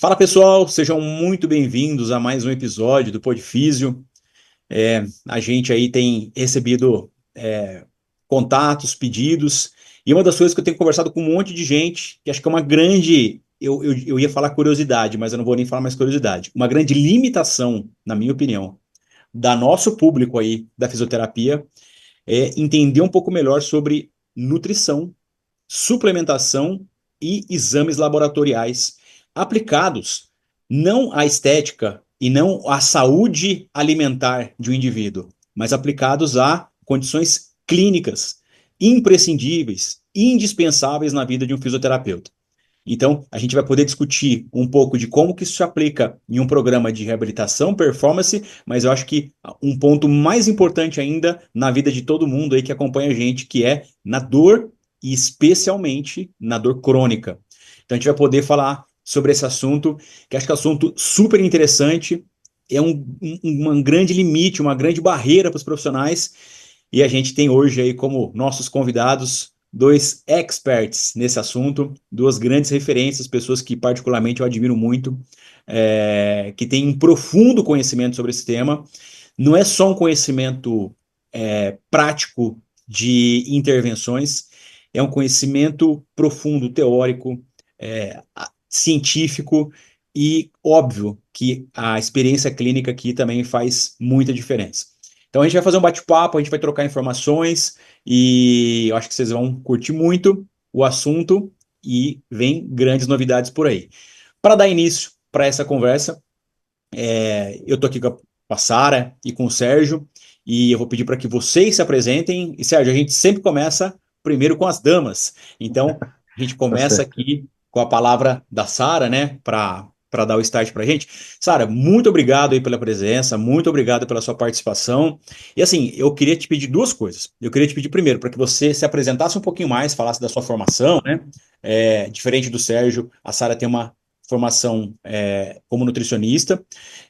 Fala pessoal, sejam muito bem-vindos a mais um episódio do Podfísio. A gente aí tem recebido contatos, pedidos, e uma das coisas que eu tenho conversado com um monte de gente, que acho que é uma grande, eu ia falar curiosidade, mas eu não vou nem falar mais curiosidade, uma grande limitação, na minha opinião, da nosso público aí da fisioterapia, é entender um pouco melhor sobre nutrição, suplementação e exames laboratoriais aplicados não à estética e não à saúde alimentar de um indivíduo, mas aplicados a condições clínicas imprescindíveis, indispensáveis na vida de um fisioterapeuta. Então, a gente vai poder discutir um pouco de como que isso se aplica em um programa de reabilitação, performance, mas eu acho que um ponto mais importante ainda na vida de todo mundo aí que acompanha a gente, que é na dor e especialmente na dor crônica. Então, a gente vai poder falar sobre esse assunto, que acho que é um assunto super interessante, é um grande limite, uma grande barreira para os profissionais, e a gente tem hoje aí como nossos convidados dois experts nesse assunto, duas grandes referências, pessoas que particularmente eu admiro muito, que têm um profundo conhecimento sobre esse tema. Não é só um conhecimento prático de intervenções, é um conhecimento profundo, teórico, científico e óbvio que a experiência clínica aqui também faz muita diferença. Então a gente vai fazer um bate-papo, a gente vai trocar informações e eu acho que vocês vão curtir muito o assunto e vem grandes novidades por aí. Para dar início para essa conversa, eu estou aqui com a Sara e com o Sérgio e eu vou pedir para que vocês se apresentem. E Sérgio, a gente sempre começa primeiro com as damas. Então a gente Tá começa certo. aqui com a palavra da Sara, né, para dar o start para a gente. Sara, muito obrigado aí pela presença, muito obrigado pela sua participação. E assim, eu queria te pedir duas coisas. Eu queria te pedir primeiro para que você se apresentasse um pouquinho mais, falasse da sua formação, né? Diferente do Sérgio, a Sara tem uma formação como nutricionista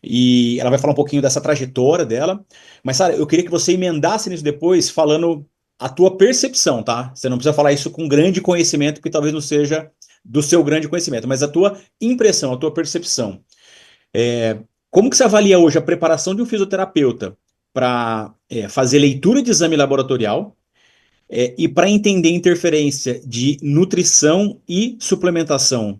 e ela vai falar um pouquinho dessa trajetória dela. Mas, Sara, eu queria que você emendasse nisso depois falando a tua percepção, tá? Você não precisa falar isso com grande conhecimento, porque talvez não seja do seu grande conhecimento, mas a tua impressão, a tua percepção. Como que você avalia hoje a preparação de um fisioterapeuta para fazer leitura de exame laboratorial e para entender a interferência de nutrição e suplementação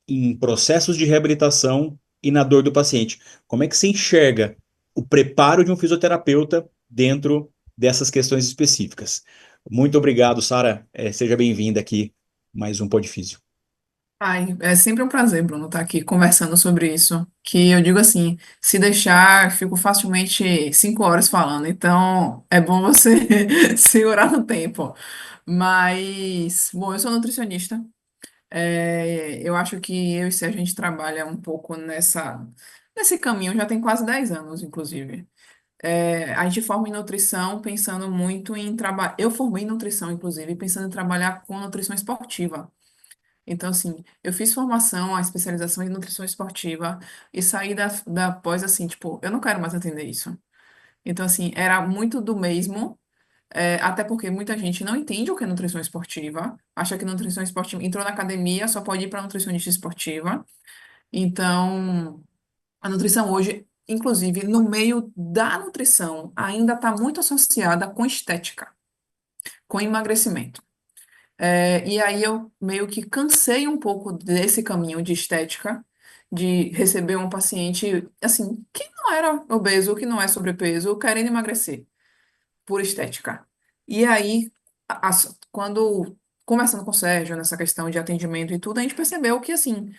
em processos de reabilitação e na dor do paciente? Como é que você enxerga o preparo de um fisioterapeuta dentro dessas questões específicas? Muito obrigado, Sara. Seja bem-vinda aqui mais um Podfísio. Ai, é sempre um prazer, Bruno, estar aqui conversando sobre isso. Que eu digo assim, se deixar, fico facilmente 5 horas falando. Então, é bom você segurar no tempo. Mas, bom, eu sou nutricionista. Eu acho que eu e Sérgio, a gente trabalha um pouco nesse caminho, já tem quase 10 anos, inclusive. A gente forma em nutrição pensando muito em trabalhar. Eu formei em nutrição, inclusive, pensando em trabalhar com nutrição esportiva. Então, assim, eu fiz formação, a especialização em nutrição esportiva e saí da pós, assim, tipo, eu não quero mais atender isso. Então, assim, era muito do mesmo, até porque muita gente não entende o que é nutrição esportiva, acha que nutrição esportiva entrou na academia, só pode ir para nutricionista esportiva. Então, a nutrição hoje, inclusive, no meio da nutrição, ainda está muito associada com estética, com emagrecimento. E aí eu meio que cansei um pouco desse caminho de estética, de receber um paciente, assim, que não era obeso, que não é sobrepeso, querendo emagrecer, por estética. E aí, quando conversando com o Sérgio nessa questão de atendimento e tudo, a gente percebeu que, assim,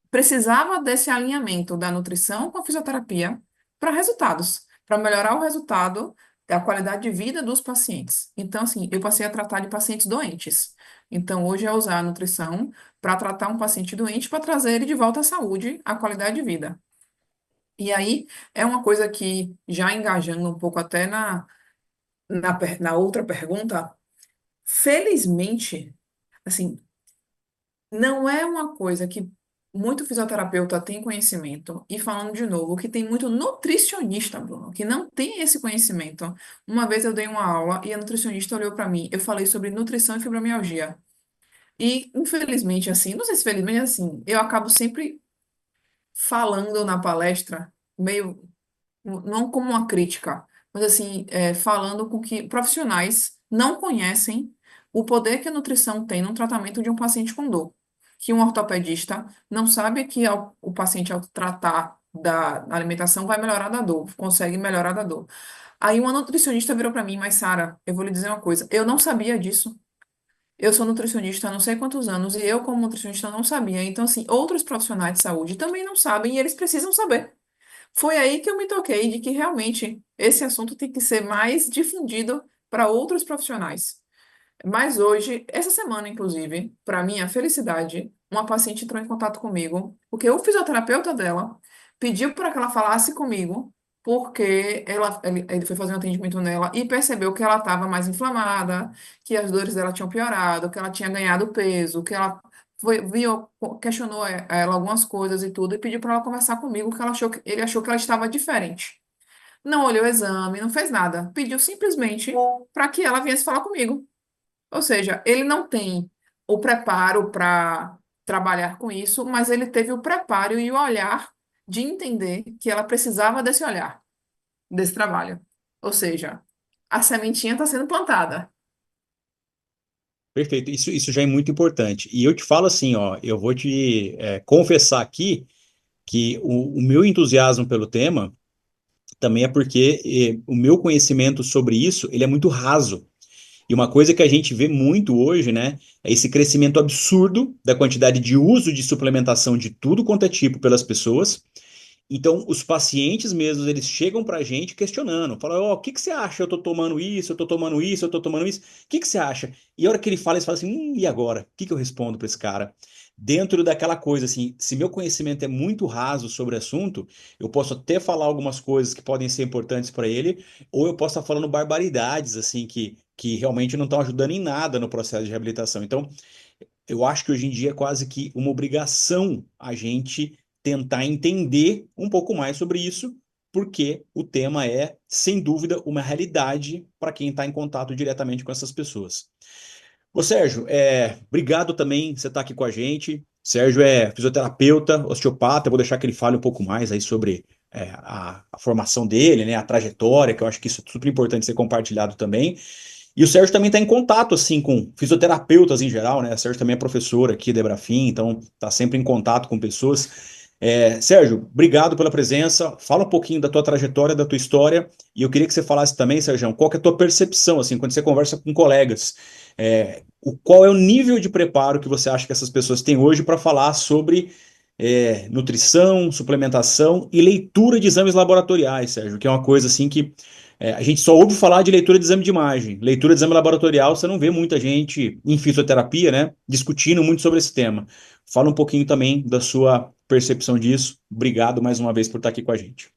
precisava desse alinhamento da nutrição com a fisioterapia para resultados, para melhorar o resultado, a qualidade de vida dos pacientes. Então, assim, eu passei a tratar de pacientes doentes. Então, hoje é usar a nutrição para tratar um paciente doente para trazer ele de volta à saúde, à qualidade de vida. E aí, é uma coisa que, já engajando um pouco até na outra pergunta, felizmente, assim, não é uma coisa que muito fisioterapeuta tem conhecimento. E falando de novo, que tem muito nutricionista, Bruno, que não tem esse conhecimento. Uma vez eu dei uma aula e a nutricionista olhou para mim, eu falei sobre nutrição e fibromialgia. E, infelizmente, assim, não sei se felizmente, assim, eu acabo sempre. falando na palestra, meio, não como uma crítica, mas assim, falando com que profissionais não conhecem o poder que a nutrição tem no tratamento de um paciente com dor. Que um ortopedista não sabe que o paciente, ao tratar da alimentação, vai melhorar da dor, consegue melhorar da dor. Aí uma nutricionista virou para mim, mas Sara, eu vou lhe dizer uma coisa, eu não sabia disso. Eu sou nutricionista há não sei quantos anos e eu, como nutricionista, não sabia. Então, assim, outros profissionais de saúde também não sabem e eles precisam saber. Foi aí que eu me toquei de que realmente esse assunto tem que ser mais difundido para outros profissionais. Mas hoje, essa semana, inclusive, para minha felicidade, uma paciente entrou em contato comigo, porque o fisioterapeuta dela pediu para que ela falasse comigo, porque ele foi fazer um atendimento nela e percebeu que ela estava mais inflamada, que as dores dela tinham piorado, que ela tinha ganhado peso, que ela viu, questionou ela algumas coisas e tudo, e pediu para ela conversar comigo, que ele achou que ela estava diferente. Não olhou o exame, não fez nada. Pediu simplesmente para que ela viesse falar comigo. Ou seja, ele não tem o preparo para trabalhar com isso, mas ele teve o preparo e o olhar de entender que ela precisava desse olhar, desse trabalho. Ou seja, a sementinha está sendo plantada. Perfeito, isso já é muito importante. E eu te falo assim, ó, eu vou te confessar aqui que o meu entusiasmo pelo tema também é porque o meu conhecimento sobre isso, ele é muito raso. E uma coisa que a gente vê muito hoje, né, é esse crescimento absurdo da quantidade de uso de suplementação de tudo quanto é tipo pelas pessoas. Então, os pacientes mesmos, eles chegam para a gente questionando, falam, ó, o que que você acha? Eu tô tomando isso, eu tô tomando isso, eu tô tomando isso. O que que você acha? E a hora que ele fala, eles falam assim, e agora? O que que eu respondo para esse cara? Dentro daquela coisa, assim, se meu conhecimento é muito raso sobre o assunto, eu posso até falar algumas coisas que podem ser importantes para ele, ou eu posso estar falando barbaridades, assim, que realmente não estão ajudando em nada no processo de reabilitação. Então, eu acho que hoje em dia é quase que uma obrigação a gente tentar entender um pouco mais sobre isso, porque o tema é, sem dúvida, uma realidade para quem está em contato diretamente com essas pessoas. Ô Sérgio, obrigado também por você estar aqui com a gente. Sérgio é fisioterapeuta, osteopata. Eu vou deixar que ele fale um pouco mais aí sobre a formação dele, né, a trajetória, que eu acho que isso é super importante ser compartilhado também. E o Sérgio também está em contato, assim, com fisioterapeutas em geral, né? O Sérgio também é professor aqui da Ebrafim, então está sempre em contato com pessoas. Sérgio, obrigado pela presença. Fala um pouquinho da tua trajetória, da tua história. E eu queria que você falasse também, Sérgio, qual que é a tua percepção, assim, quando você conversa com colegas, qual é o nível de preparo que você acha que essas pessoas têm hoje para falar sobre nutrição, suplementação e leitura de exames laboratoriais, Sérgio, que é uma coisa assim que a gente só ouve falar de leitura de exame de imagem. Leitura de exame laboratorial, você não vê muita gente em fisioterapia, né, discutindo muito sobre esse tema. Fala um pouquinho também da sua percepção disso. Obrigado mais uma vez por estar aqui com a gente.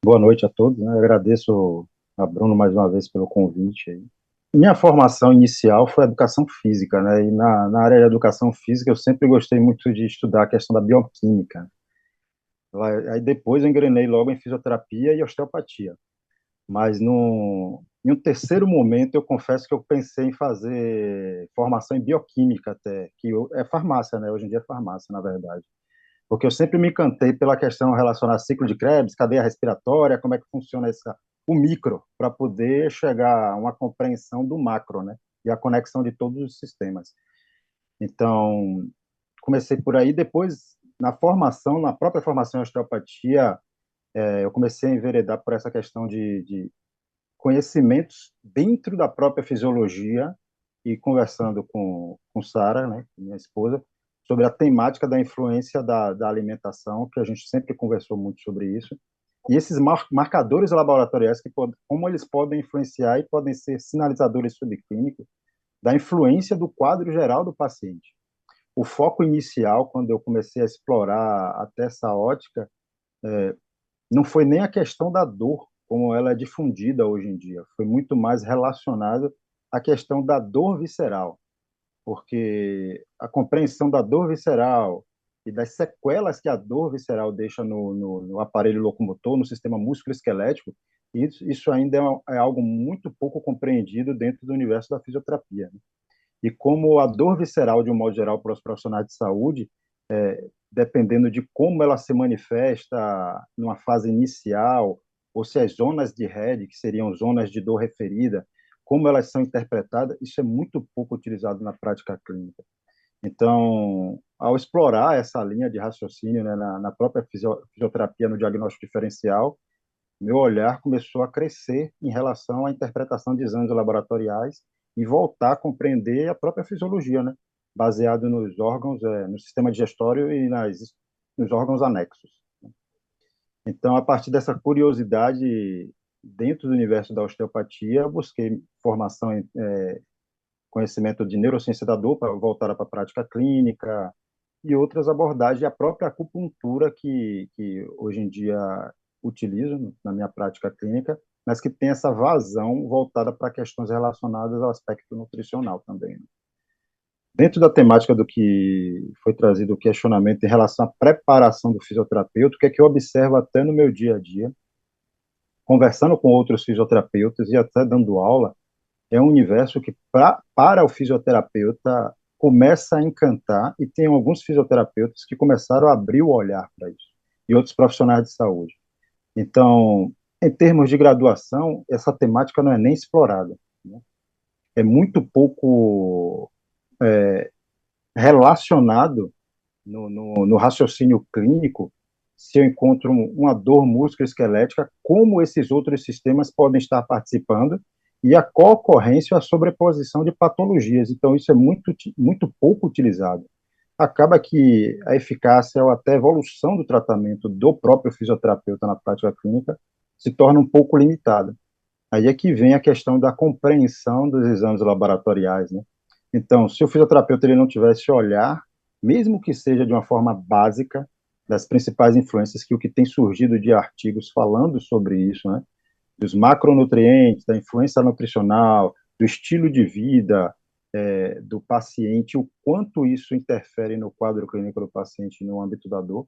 Boa noite a todos, né? Eu agradeço a Bruno mais uma vez pelo convite aí. Minha formação inicial foi educação física, né? E na área de educação física eu sempre gostei muito de estudar a questão da bioquímica. Aí depois eu engrenei logo em fisioterapia e osteopatia. Mas em um terceiro momento eu confesso que eu pensei em fazer formação em bioquímica até, é farmácia, né? Hoje em dia é farmácia, na verdade. Porque eu sempre me encantei pela questão relacionada a ciclo de Krebs, cadeia respiratória, como é que funciona o micro, para poder chegar a uma compreensão do macro, né? E a conexão de todos os sistemas. Então, comecei por aí, depois, na própria formação em osteopatia, eu comecei a enveredar por essa questão de conhecimentos dentro da própria fisiologia e conversando com Sara, né, minha esposa, sobre a temática da influência da alimentação, que a gente sempre conversou muito sobre isso, e esses marcadores laboratoriais, como eles podem influenciar e podem ser sinalizadores subclínicos da influência do quadro geral do paciente. O foco inicial, quando eu comecei a explorar até essa ótica, não foi nem a questão da dor, como ela é difundida hoje em dia, foi muito mais relacionado à questão da dor visceral, porque a compreensão da dor visceral e das sequelas que a dor visceral deixa no aparelho locomotor, no sistema músculo-esquelético, isso ainda é algo muito pouco compreendido dentro do universo da fisioterapia, né? E como a dor visceral, de um modo geral, para os profissionais de saúde, dependendo de como ela se manifesta numa fase inicial, ou se as zonas de RED, que seriam zonas de dor referida, como elas são interpretadas, isso é muito pouco utilizado na prática clínica. Então, ao explorar essa linha de raciocínio, né, na própria fisioterapia, no diagnóstico diferencial, meu olhar começou a crescer em relação à interpretação de exames laboratoriais e voltar a compreender a própria fisiologia, né, baseado nos órgãos, no sistema digestório e nos órgãos anexos. Então, a partir dessa curiosidade dentro do universo da osteopatia, eu busquei formação em conhecimento de neurociência da dor, voltada para a prática clínica, e outras abordagens, a própria acupuntura, que hoje em dia utilizo na minha prática clínica, mas que tem essa vazão voltada para questões relacionadas ao aspecto nutricional também, né? Dentro da temática do que foi trazido o questionamento em relação à preparação do fisioterapeuta, o que é que eu observo até no meu dia a dia, conversando com outros fisioterapeutas e até dando aula, é um universo que, para o fisioterapeuta, começa a encantar, e tem alguns fisioterapeutas que começaram a abrir o olhar para isso, e outros profissionais de saúde. Então, em termos de graduação, essa temática não é nem explorada, né? É muito pouco relacionado no raciocínio clínico, se eu encontro uma dor musculoesquelética, como esses outros sistemas podem estar participando, e a co-ocorrência ou a sobreposição de patologias. Então, isso é muito pouco utilizado. Acaba que a eficácia ou até a evolução do tratamento do próprio fisioterapeuta na prática clínica se torna um pouco limitada. Aí é que vem a questão da compreensão dos exames laboratoriais, né? Então, se o fisioterapeuta ele não tivesse olhar, mesmo que seja de uma forma básica, das principais influências, que o que tem surgido de artigos falando sobre isso, né? Dos macronutrientes, da influência nutricional, do estilo de vida do paciente, o quanto isso interfere no quadro clínico do paciente no âmbito da dor.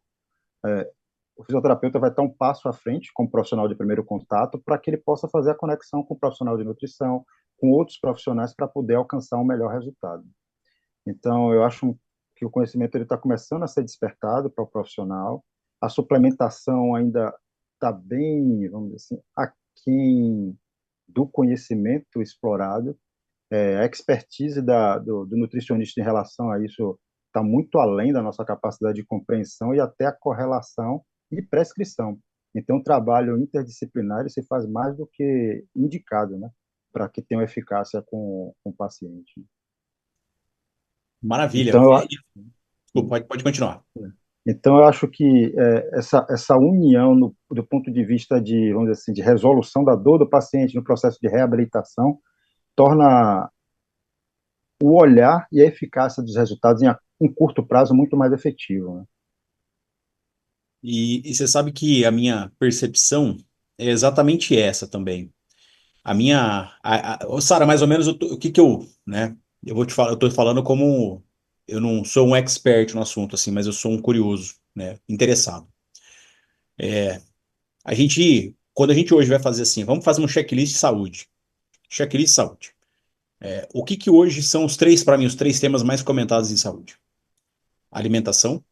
O fisioterapeuta vai estar um passo à frente com o profissional de primeiro contato para que ele possa fazer a conexão com o profissional de nutrição, com outros profissionais para poder alcançar um melhor resultado. Então, eu acho que o conhecimento ele está começando a ser despertado para o profissional. A suplementação ainda está bem, vamos dizer assim, aquém do conhecimento explorado. A expertise do nutricionista em relação a isso está muito além da nossa capacidade de compreensão e até a correlação e prescrição. Então, o trabalho interdisciplinar ele se faz mais do que indicado, né, para que tenha eficácia com o paciente. Maravilha. Então, Desculpa, pode continuar. então, eu acho que essa união do ponto de vista de, vamos dizer assim, de resolução da dor do paciente no processo de reabilitação torna o olhar e a eficácia dos resultados em curto prazo muito mais efetivo, né? E você sabe que a minha percepção é exatamente essa também. A minha. Ô, Sara, mais ou menos o que que eu, né? Eu vou te falar, eu tô falando como. Eu não sou um expert no assunto, assim, mas eu sou um curioso, né? Interessado. Quando a gente hoje vai fazer assim, vamos fazer um checklist de saúde. Checklist de saúde. O que que hoje são para mim, os três temas mais comentados em saúde? Alimentação,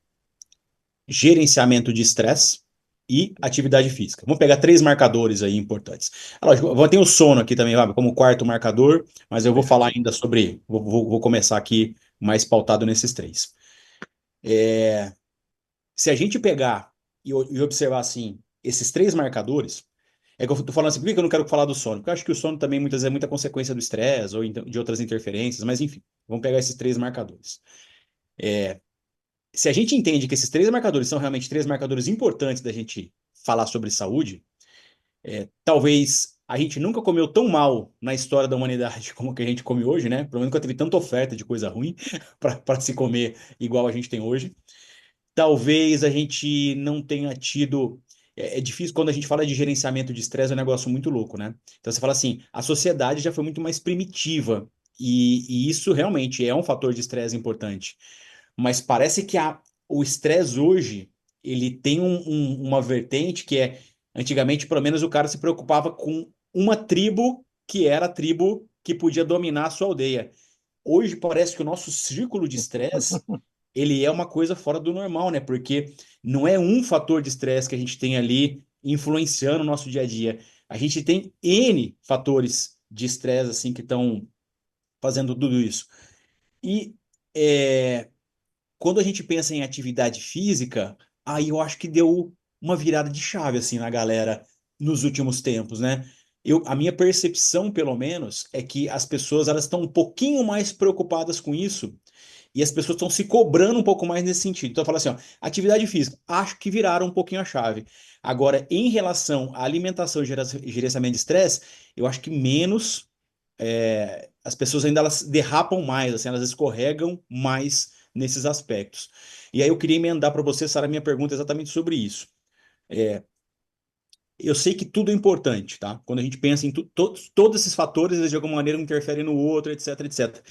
gerenciamento de estresse e atividade física. Vamos pegar três marcadores aí importantes. Lógico, tem o sono aqui também, sabe, como quarto marcador, mas eu vou falar ainda sobre. Vou começar aqui mais pautado nesses três. Se a gente pegar e observar assim, esses três marcadores, é que eu tô falando assim, por que eu não quero falar do sono? Porque eu acho que o sono também muitas vezes é muita consequência do estresse ou então de outras interferências, mas enfim, vamos pegar esses três marcadores. Se a gente entende que esses três marcadores são realmente três marcadores importantes da gente falar sobre saúde, talvez a gente nunca comeu tão mal na história da humanidade como que a gente come hoje, né? Pelo menos nunca teve tanta oferta de coisa ruim para se comer igual a gente tem hoje. Talvez a gente não tenha tido. É difícil quando a gente fala de gerenciamento de estresse, é um negócio muito louco, né? Então você fala assim, a sociedade já foi muito mais primitiva e isso realmente é um fator de estresse importante. Mas parece que o estresse hoje, ele tem uma vertente que antigamente, pelo menos, o cara se preocupava com uma tribo que era a tribo que podia dominar a sua aldeia. Hoje parece que o nosso círculo de estresse, ele é uma coisa fora do normal, né? Porque não é um fator de estresse que a gente tem ali influenciando o nosso dia a dia. A gente tem N fatores de estresse, assim, que estão fazendo tudo isso. E é, quando a gente pensa em atividade física, aí eu acho que deu uma virada de chave assim na galera nos últimos tempos, né? A minha percepção, pelo menos, é que as pessoas elas estão um pouquinho mais preocupadas com isso e as pessoas estão se cobrando um pouco mais nesse sentido. Então, eu falo assim, ó, atividade física, acho que viraram um pouquinho a chave. Agora, em relação à alimentação e gerenciamento de estresse, eu acho que menos as pessoas ainda elas derrapam mais, assim, elas escorregam mais nesses aspectos. E aí eu queria emendar para você, Sara, minha pergunta é exatamente sobre isso. Eu sei que tudo é importante, tá? Quando a gente pensa em todos esses fatores, eles de alguma maneira interferem no outro, etc, etc.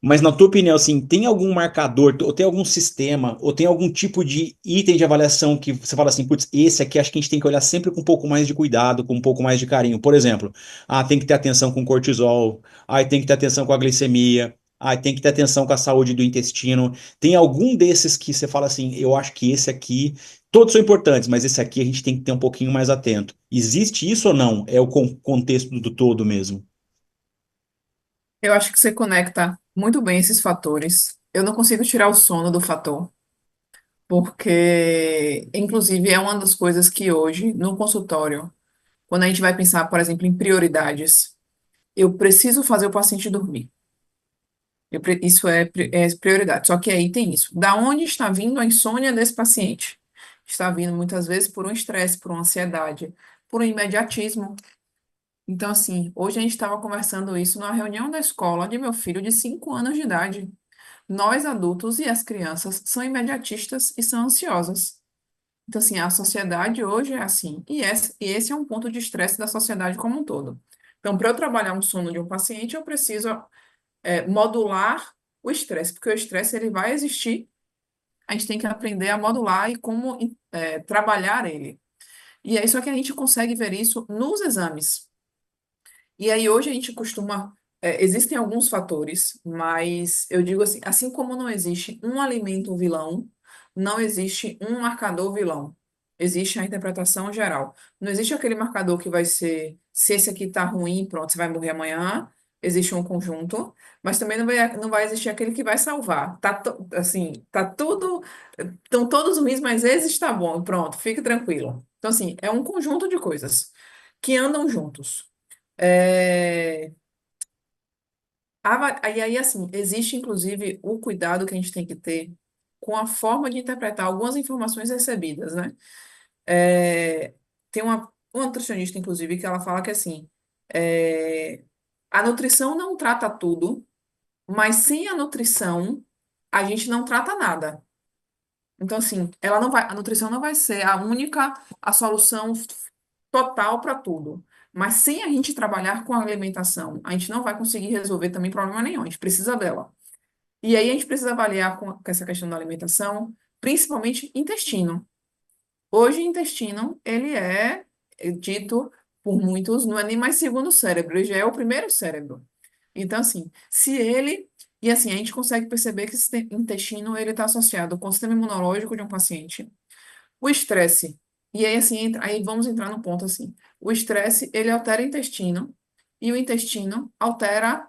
Mas na tua opinião, assim, tem algum marcador, ou tem algum sistema, ou tem algum tipo de item de avaliação que você fala assim, putz, esse aqui acho que a gente tem que olhar sempre com um pouco mais de cuidado, com um pouco mais de carinho. Por exemplo, tem que ter atenção com cortisol, tem que ter atenção com a glicemia, tem que ter atenção com a saúde do intestino. Tem algum desses que você fala assim, eu acho que esse aqui, todos são importantes, mas esse aqui a gente tem que ter um pouquinho mais atento. Existe isso ou não? É o contexto do todo mesmo? Eu acho que você conecta muito bem esses fatores. Eu não consigo tirar o sono do fator, porque, inclusive, é uma das coisas que hoje, no consultório, quando a gente vai pensar, por exemplo, em prioridades, eu preciso fazer o paciente dormir. Isso é prioridade. Só que aí tem isso. Da onde está vindo a insônia desse paciente? Está vindo muitas vezes por um estresse, por uma ansiedade, por um imediatismo. Então, assim, hoje a gente estava conversando isso numa reunião da escola de meu filho de 5 anos de idade. Nós, adultos e as crianças, são imediatistas e são ansiosas. Então, assim, a sociedade hoje é assim. E esse é um ponto de estresse da sociedade como um todo. Então, para eu trabalhar um sono de um paciente, eu preciso modular o estresse, porque o estresse ele vai existir, a gente tem que aprender a modular e como trabalhar ele. E aí, só que a gente consegue ver isso nos exames. E aí, hoje a gente costuma. Existem alguns fatores, mas eu digo assim como não existe um alimento vilão, não existe um marcador vilão. Existe a interpretação geral. Não existe aquele marcador que vai ser, se esse aqui tá ruim, pronto, você vai morrer amanhã. Existe um conjunto, mas também não vai existir aquele que vai salvar. Assim, tá tudo, estão todos ruins, mas esse está bom, pronto, fique tranquilo. Então, assim, é um conjunto de coisas que andam juntos. É, e aí, assim, existe inclusive o cuidado que a gente tem que ter com a forma de interpretar algumas informações recebidas, né? É, tem uma nutricionista, inclusive, que ela fala que, assim, é, a nutrição não trata tudo, mas sem a nutrição, a gente não trata nada. Então, assim, a nutrição não vai ser a solução total para tudo. Mas sem a gente trabalhar com a alimentação, a gente não vai conseguir resolver também problema nenhum. A gente precisa dela. E aí a gente precisa avaliar com essa questão da alimentação, principalmente intestino. Hoje, intestino, ele é dito por muitos, não é nem mais segundo cérebro, ele já é o primeiro cérebro. Então, assim, se ele. E assim, a gente consegue perceber que esse intestino ele está associado com o sistema imunológico de um paciente, o estresse. E aí, assim, aí vamos entrar no ponto assim. O estresse, ele altera o intestino, e o intestino altera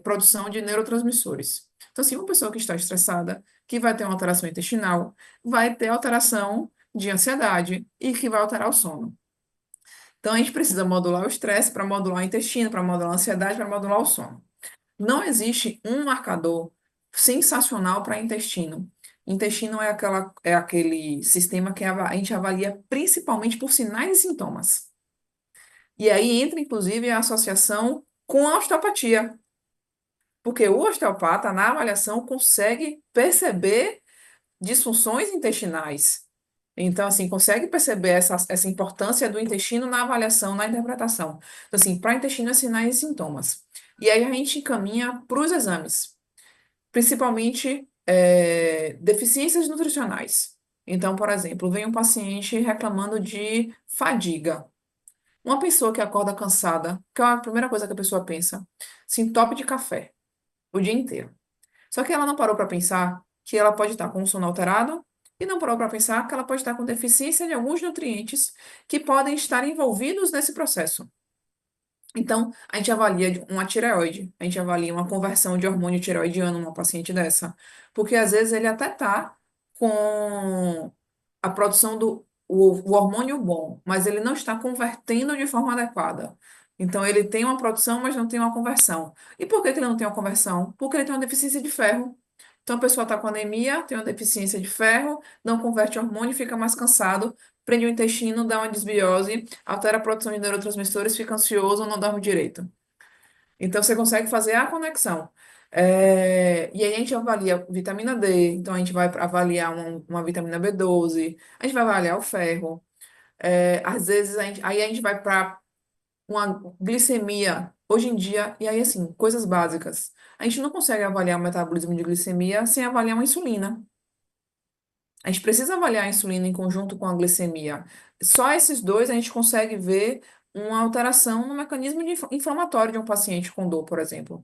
produção de neurotransmissores. Então, assim, uma pessoa que está estressada, que vai ter uma alteração intestinal, vai ter alteração de ansiedade e que vai alterar o sono. Então, a gente precisa modular o estresse para modular o intestino, para modular a ansiedade, para modular o sono. Não existe um marcador sensacional para intestino. Intestino é aquele sistema que a gente avalia principalmente por sinais e sintomas. E aí entra, inclusive, a associação com a osteopatia, porque o osteopata, na avaliação, consegue perceber disfunções intestinais. Então, assim, consegue perceber essa importância do intestino na avaliação, na interpretação. Então, assim, para intestino é sinais e sintomas. E aí a gente encaminha para os exames, principalmente deficiências nutricionais. Então, por exemplo, vem um paciente reclamando de fadiga. Uma pessoa que acorda cansada, que é a primeira coisa que a pessoa pensa, se entope de café o dia inteiro. Só que ela não parou para pensar que ela pode estar com o sono alterado e não parou para pensar que ela pode estar com deficiência de alguns nutrientes que podem estar envolvidos nesse processo. Então, a gente avalia uma tireoide, a gente avalia uma conversão de hormônio tireoidiano numa paciente dessa, porque às vezes ele até tá com a produção o hormônio bom, mas ele não está convertendo de forma adequada. Então, ele tem uma produção, mas não tem uma conversão. E por que que ele não tem uma conversão? Porque ele tem uma deficiência de ferro. Então, a pessoa está com anemia, tem uma deficiência de ferro, não converte hormônio, fica mais cansado, prende o intestino, dá uma desbiose, altera a produção de neurotransmissores, fica ansioso, não dorme direito. Então, você consegue fazer a conexão. E aí a gente avalia vitamina D, então a gente vai avaliar uma vitamina B12, a gente vai avaliar o ferro. Às vezes aí a gente vai para uma glicemia hoje em dia, e aí assim, coisas básicas. A gente não consegue avaliar o metabolismo de glicemia sem avaliar uma insulina. A gente precisa avaliar a insulina em conjunto com a glicemia. Só esses dois a gente consegue ver uma alteração no mecanismo inflamatório de um paciente com dor, por exemplo.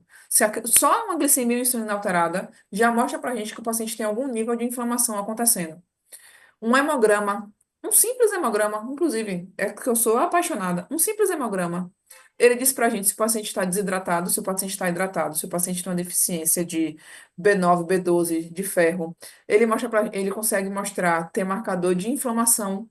Só uma glicemia e uma insulina alterada já mostra pra gente que o paciente tem algum nível de inflamação acontecendo. Um hemograma, um simples hemograma, inclusive, é porque eu sou apaixonada. Um simples hemograma. Ele diz pra gente se o paciente está desidratado, se o paciente está hidratado, se o paciente tem uma deficiência de B9, B12, de ferro. Ele consegue mostrar, ter marcador de inflamação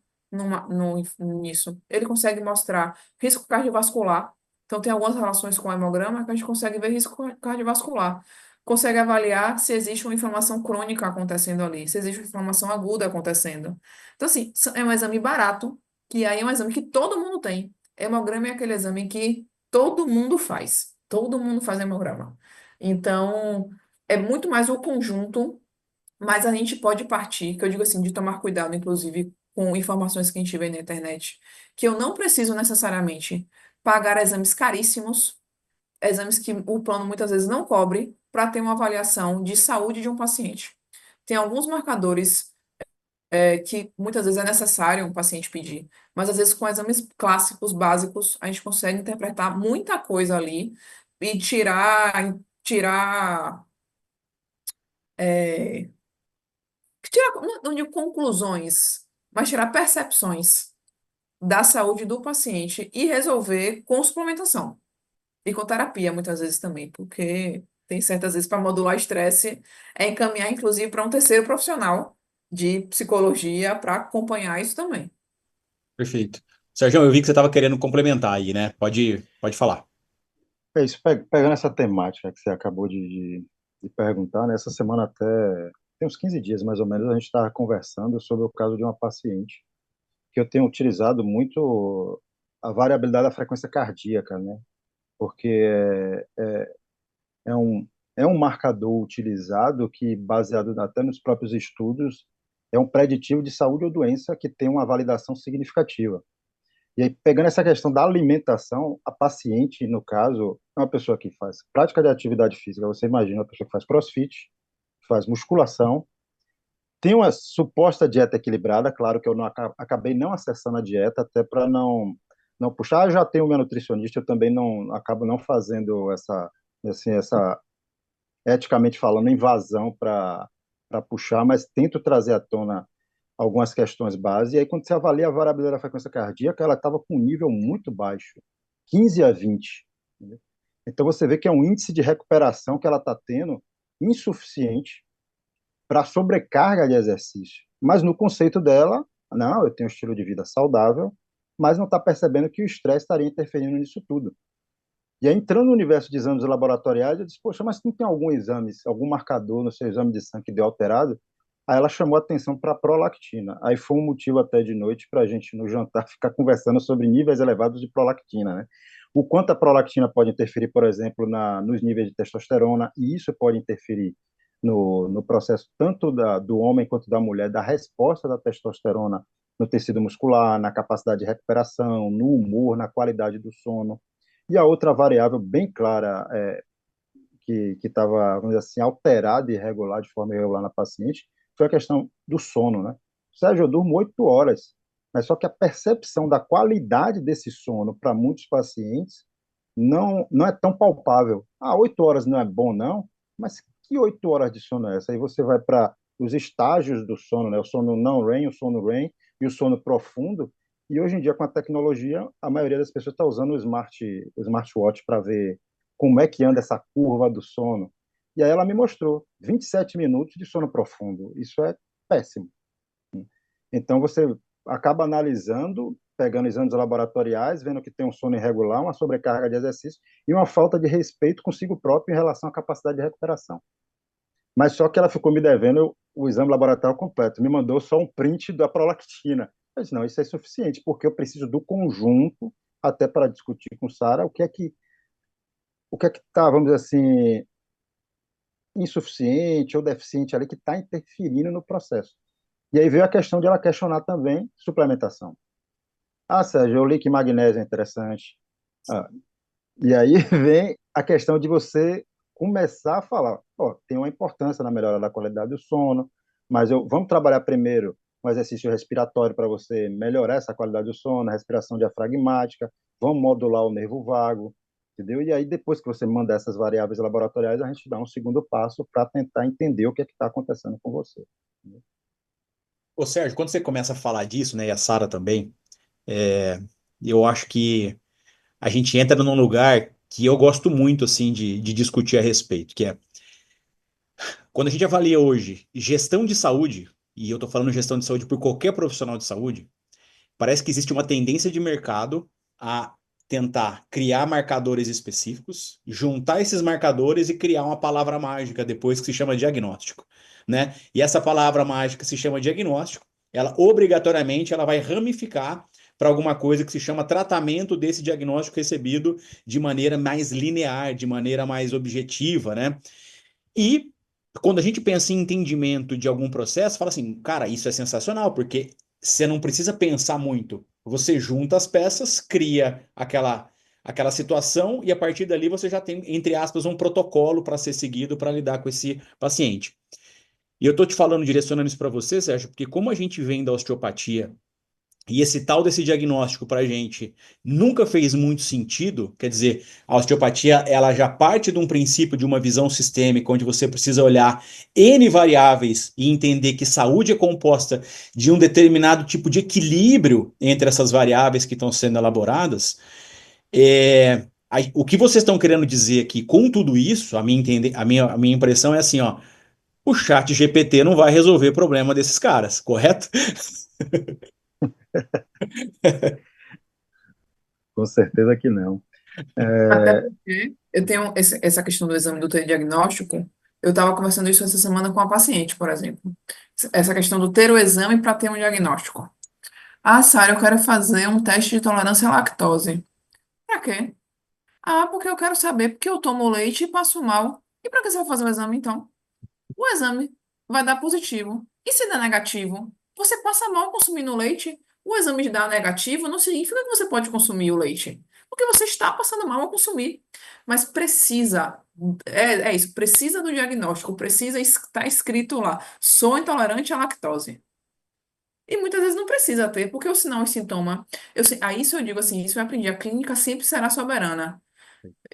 nisso. Ele consegue mostrar risco cardiovascular. Então, tem algumas relações com o hemograma que a gente consegue ver risco cardiovascular, consegue avaliar se existe uma inflamação crônica acontecendo ali, se existe uma inflamação aguda acontecendo. Então, assim, é um exame barato, que aí é um exame que todo mundo tem. Hemograma é aquele exame que todo mundo faz. Todo mundo faz hemograma. Então, é muito mais o conjunto, mas a gente pode partir, que eu digo assim, de tomar cuidado, inclusive, com informações que a gente vê na internet, que eu não preciso necessariamente pagar exames caríssimos, exames que o plano muitas vezes não cobre, para ter uma avaliação de saúde de um paciente. Tem alguns marcadores que muitas vezes é necessário um paciente pedir, mas às vezes com exames clássicos, básicos, a gente consegue interpretar muita coisa ali e é, não digo conclusões, mas tirar percepções da saúde do paciente e resolver com suplementação. E com terapia, muitas vezes também, porque tem certas vezes para modular estresse, é encaminhar, inclusive, para um terceiro profissional de psicologia para acompanhar isso também. Perfeito. Sérgio, eu vi que você estava querendo complementar aí, né? Pode falar. É isso, pegando essa temática que você acabou de perguntar, né? Essa semana até, tem uns 15 dias mais ou menos, a gente estava conversando sobre o caso de uma paciente que eu tenho utilizado muito a variabilidade da frequência cardíaca, né? Porque é um, é um marcador utilizado que, baseado até nos próprios estudos, é um preditivo de saúde ou doença que tem uma validação significativa. E aí, pegando essa questão da alimentação, a paciente, no caso, é uma pessoa que faz prática de atividade física. Você imagina uma pessoa que faz crossfit, faz musculação, tem uma suposta dieta equilibrada. Claro que eu não acabei não acessando a dieta, até para não puxar. Eu já tenho meu nutricionista, eu também não acabo não fazendo essa eticamente falando, invasão para puxar, mas tento trazer à tona algumas questões básicas. E aí, quando você avalia a variabilidade da frequência cardíaca, ela estava com um nível muito baixo, 15 a 20. Entendeu? Então, você vê que é um índice de recuperação que ela está tendo insuficiente para sobrecarga de exercício. Mas no conceito dela, não, eu tenho um estilo de vida saudável, mas não está percebendo que o estresse estaria interferindo nisso tudo. E aí, entrando no universo de exames laboratoriais, eu disse, poxa, mas não tem algum exame, algum marcador no seu exame de sangue que deu alterado? Aí ela chamou a atenção para a prolactina. Aí foi um motivo até de noite para a gente, no jantar, ficar conversando sobre níveis elevados de prolactina, né? O quanto a prolactina pode interferir, por exemplo, nos níveis de testosterona, e isso pode interferir no processo tanto do homem quanto da mulher, da resposta da testosterona no tecido muscular, na capacidade de recuperação, no humor, na qualidade do sono. E a outra variável bem clara que estava, vamos dizer assim, alterada e irregular, de forma irregular na paciente, foi a questão do sono, né? Sérgio, eu durmo 8 horas, mas só que a percepção da qualidade desse sono para muitos pacientes não é tão palpável. Ah, 8 horas não é bom, não, mas que 8 horas de sono é essa? Aí você vai para os estágios do sono, né? O sono não REM, o sono REM e o sono profundo. E hoje em dia, com a tecnologia, a maioria das pessoas está usando o smartwatch para ver como é que anda essa curva do sono. E aí ela me mostrou 27 minutos de sono profundo. Isso é péssimo. Então, você acaba analisando, pegando exames laboratoriais, vendo que tem um sono irregular, uma sobrecarga de exercício e uma falta de respeito consigo próprio em relação à capacidade de recuperação. Mas só que ela ficou me devendo o exame laboratorial completo, me mandou só um print da prolactina. Eu disse, não, isso é suficiente, porque eu preciso do conjunto, até para discutir com Sara o que é que está, vamos dizer assim, insuficiente ou deficiente ali, que está interferindo no processo. E aí veio a questão de ela questionar também suplementação. Ah, Sérgio, eu li que magnésio é interessante. Ah, e aí vem a questão de você começar a falar, ó, tem uma importância na melhora da qualidade do sono, mas vamos trabalhar primeiro um exercício respiratório para você melhorar essa qualidade do sono, respiração diafragmática, vamos modular o nervo vago, entendeu? E aí depois que você manda essas variáveis laboratoriais, a gente dá um segundo passo para tentar entender o que é que está acontecendo com você. Entendeu? Ô, Sérgio, quando você começa a falar disso, né, e a Sara também, é, eu acho que a gente entra num lugar que eu gosto muito, assim, de discutir a respeito, que é quando a gente avalia hoje gestão de saúde, e eu tô falando gestão de saúde por qualquer profissional de saúde, parece que existe uma tendência de mercado a tentar criar marcadores específicos, juntar esses marcadores e criar uma palavra mágica depois que se chama diagnóstico, né? E essa palavra mágica se chama diagnóstico, ela obrigatoriamente ela vai ramificar para alguma coisa que se chama tratamento desse diagnóstico recebido de maneira mais linear, de maneira mais objetiva, né? E quando a gente pensa em entendimento de algum processo, fala assim, cara, isso é sensacional, porque você não precisa pensar muito. Você junta as peças, cria aquela situação e a partir dali você já tem, entre aspas, um protocolo para ser seguido para lidar com esse paciente. E eu estou te falando, direcionando isso para você, Sérgio, porque como a gente vem da osteopatia e esse tal desse diagnóstico para a gente nunca fez muito sentido, quer dizer, a osteopatia ela já parte de um princípio de uma visão sistêmica, onde você precisa olhar N variáveis e entender que saúde é composta de um determinado tipo de equilíbrio entre essas variáveis que estão sendo elaboradas. O que vocês estão querendo dizer aqui com tudo isso, a minha impressão é assim, ó, o chat GPT não vai resolver o problema desses caras, correto? Com certeza que não. Até É, porque eu tenho essa questão do exame do diagnóstico. Eu estava conversando isso essa semana com uma paciente, por exemplo. Essa questão do ter o exame para ter um diagnóstico. Ah, Sara, eu quero fazer um teste de tolerância à lactose. Para quê? Ah, porque eu quero saber porque eu tomo leite e passo mal. E para que você vai fazer o exame, então? O exame vai dar positivo. E se der negativo? Você passa mal consumindo leite? O exame dá negativo não significa que você pode consumir o leite. Porque você está passando mal ao consumir. Mas precisa, é isso, precisa do diagnóstico, precisa estar escrito lá, sou intolerante à lactose. E muitas vezes não precisa ter, porque o sinal e sintoma. Aí isso eu digo assim, isso eu aprendi, a clínica sempre será soberana.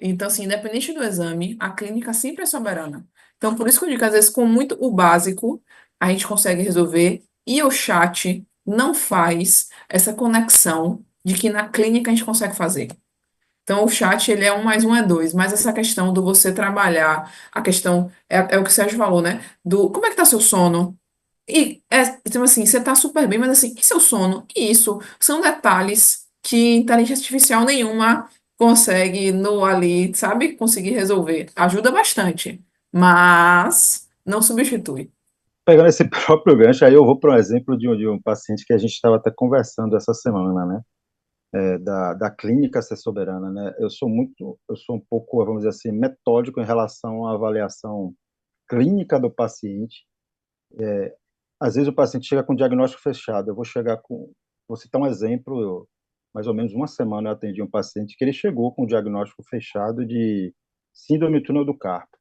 Então, assim, independente do exame, a clínica sempre é soberana. Então, por isso que eu digo que, às vezes, com muito o básico, a gente consegue resolver, e o chat não faz essa conexão de que na clínica a gente consegue fazer. Então, o chat, ele é um mais um é dois, mas essa questão do você trabalhar, a questão, é o que o Sérgio falou, né? Do como é que tá seu sono? E, então, assim, você tá super bem, mas assim, e seu sono? E isso são detalhes que inteligência artificial nenhuma consegue no ali, sabe? Conseguir resolver. Ajuda bastante, mas não substitui. pegando esse próprio gancho, aí eu vou para um exemplo de um paciente que a gente estava até conversando essa semana, né? Da clínica ser soberana, né? Eu sou um pouco, vamos dizer assim, metódico em relação à avaliação clínica do paciente. Às vezes o paciente chega com diagnóstico fechado. Vou citar um exemplo. Mais ou menos uma semana eu atendi um paciente que ele chegou com um diagnóstico fechado de síndrome do túnel do carpo.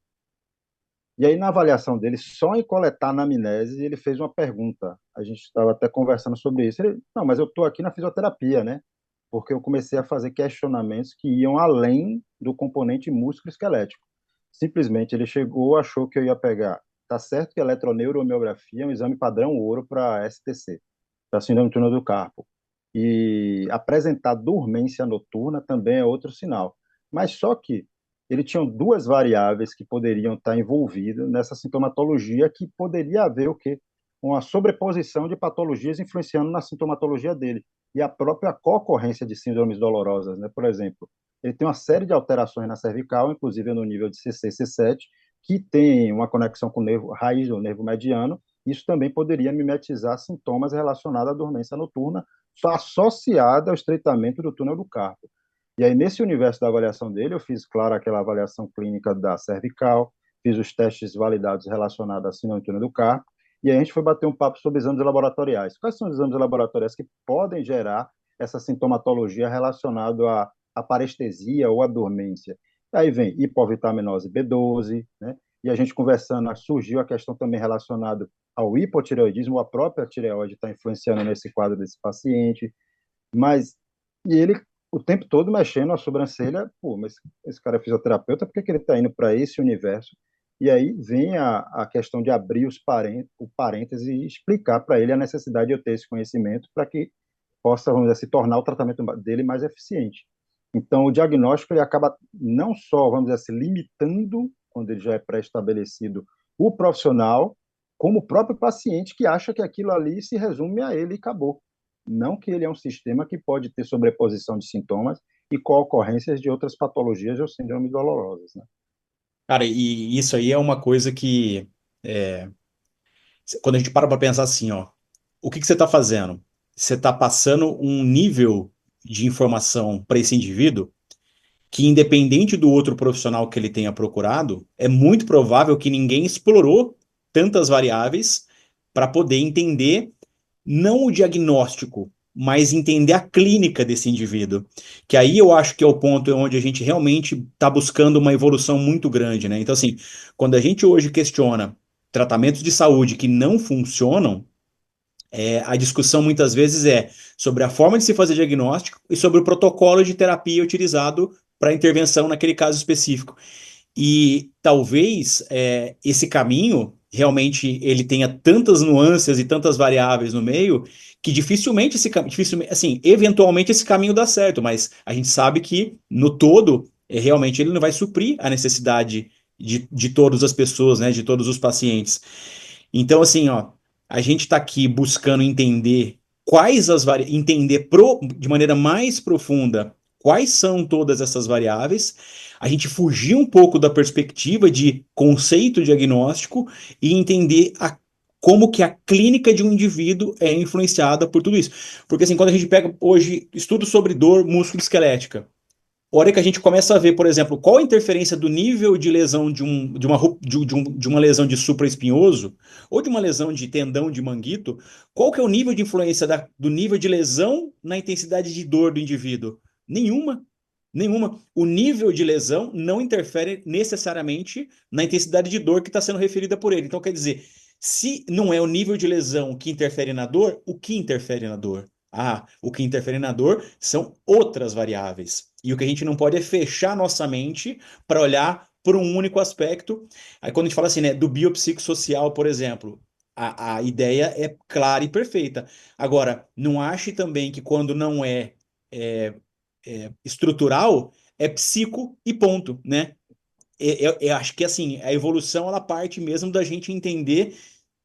E aí, na avaliação dele, só em coletar a anamnese, ele fez uma pergunta. A gente estava até conversando sobre isso. Ele, não, mas eu estou aqui na fisioterapia, né? Porque eu comecei a fazer questionamentos que iam além do componente músculo-esquelético. Simplesmente ele chegou, achou que eu ia pegar Tá certo que a eletroneuromiografia é um exame padrão ouro para STC, para síndrome do túnel do carpo. E apresentar dormência noturna também é outro sinal. Mas só que ele tinha duas variáveis que poderiam estar envolvidas nessa sintomatologia, que poderia haver o quê? Uma sobreposição de patologias influenciando na sintomatologia dele. E a própria concorrência de síndromes dolorosas, né? Por exemplo, ele tem uma série de alterações na cervical, inclusive no nível de CC e C7, que tem uma conexão com o nervo raiz do nervo mediano. Isso também poderia mimetizar sintomas relacionados à dormência noturna, só associada ao estreitamento do túnel do carpo. E aí, nesse universo da avaliação dele, eu fiz, claro, aquela avaliação clínica da cervical, fiz os testes validados relacionados à síndrome do túnel do carpo, e aí a gente foi bater um papo sobre exames laboratoriais. Quais são os exames laboratoriais que podem gerar essa sintomatologia relacionada à parestesia ou à dormência? Aí vem hipovitaminose B12, né? E a gente conversando, surgiu a questão também relacionada ao hipotireoidismo, a própria tireoide está influenciando nesse quadro desse paciente, mas e ele o tempo todo mexendo a sobrancelha, pô, mas esse cara é fisioterapeuta, por que que ele está indo para esse universo? E aí vem a questão de abrir o parêntese e explicar para ele a necessidade de eu ter esse conhecimento para que possa, vamos dizer, se tornar o tratamento dele mais eficiente. Então, o diagnóstico ele acaba não só, vamos dizer assim, limitando, quando ele já é pré-estabelecido, o profissional, como o próprio paciente que acha que aquilo ali se resume a ele e acabou. Não que ele é um sistema que pode ter sobreposição de sintomas e co-ocorrências de outras patologias ou síndromes dolorosas, né? Cara, e isso aí é uma coisa que, é, quando a gente para pensar assim, ó, o que que você está fazendo? Você está passando um nível de informação para esse indivíduo que, independente do outro profissional que ele tenha procurado, é muito provável que ninguém explorou tantas variáveis para poder entender não o diagnóstico, mas entender a clínica desse indivíduo. Que aí eu acho que é o ponto onde a gente realmente está buscando uma evolução muito grande, né? Então, assim, quando a gente hoje questiona tratamentos de saúde que não funcionam, a discussão muitas vezes é sobre a forma de se fazer diagnóstico e sobre o protocolo de terapia utilizado para intervenção naquele caso específico. E talvez esse caminho realmente ele tenha tantas nuances e tantas variáveis no meio que dificilmente dificilmente, assim, eventualmente esse caminho dá certo, mas a gente sabe que no todo realmente ele não vai suprir a necessidade de todas as pessoas, né, de todos os pacientes. Então, assim, ó, a gente está aqui buscando entender de maneira mais profunda quais são todas essas variáveis, a gente fugir um pouco da perspectiva de conceito diagnóstico e entender como que a clínica de um indivíduo é influenciada por tudo isso. Porque assim, quando a gente pega hoje estudos sobre dor musculoesquelética, a hora que a gente começa a ver, por exemplo, qual a interferência do nível de lesão de uma lesão de supraespinhoso ou de uma lesão de tendão de manguito, qual que é o nível de influência do nível de lesão na intensidade de dor do indivíduo? Nenhuma. Nenhuma. O nível de lesão não interfere necessariamente na intensidade de dor que está sendo referida por ele. Então, quer dizer, se não é o nível de lesão que interfere na dor, o que interfere na dor? Ah, o que interfere na dor são outras variáveis. E o que a gente não pode é fechar nossa mente para olhar por um único aspecto. Aí quando a gente fala assim, né, do biopsicossocial, por exemplo, a ideia é clara e perfeita. Agora, não ache também que quando não é, é estrutural, é psico e ponto, né? Eu acho que assim, a evolução ela parte mesmo da gente entender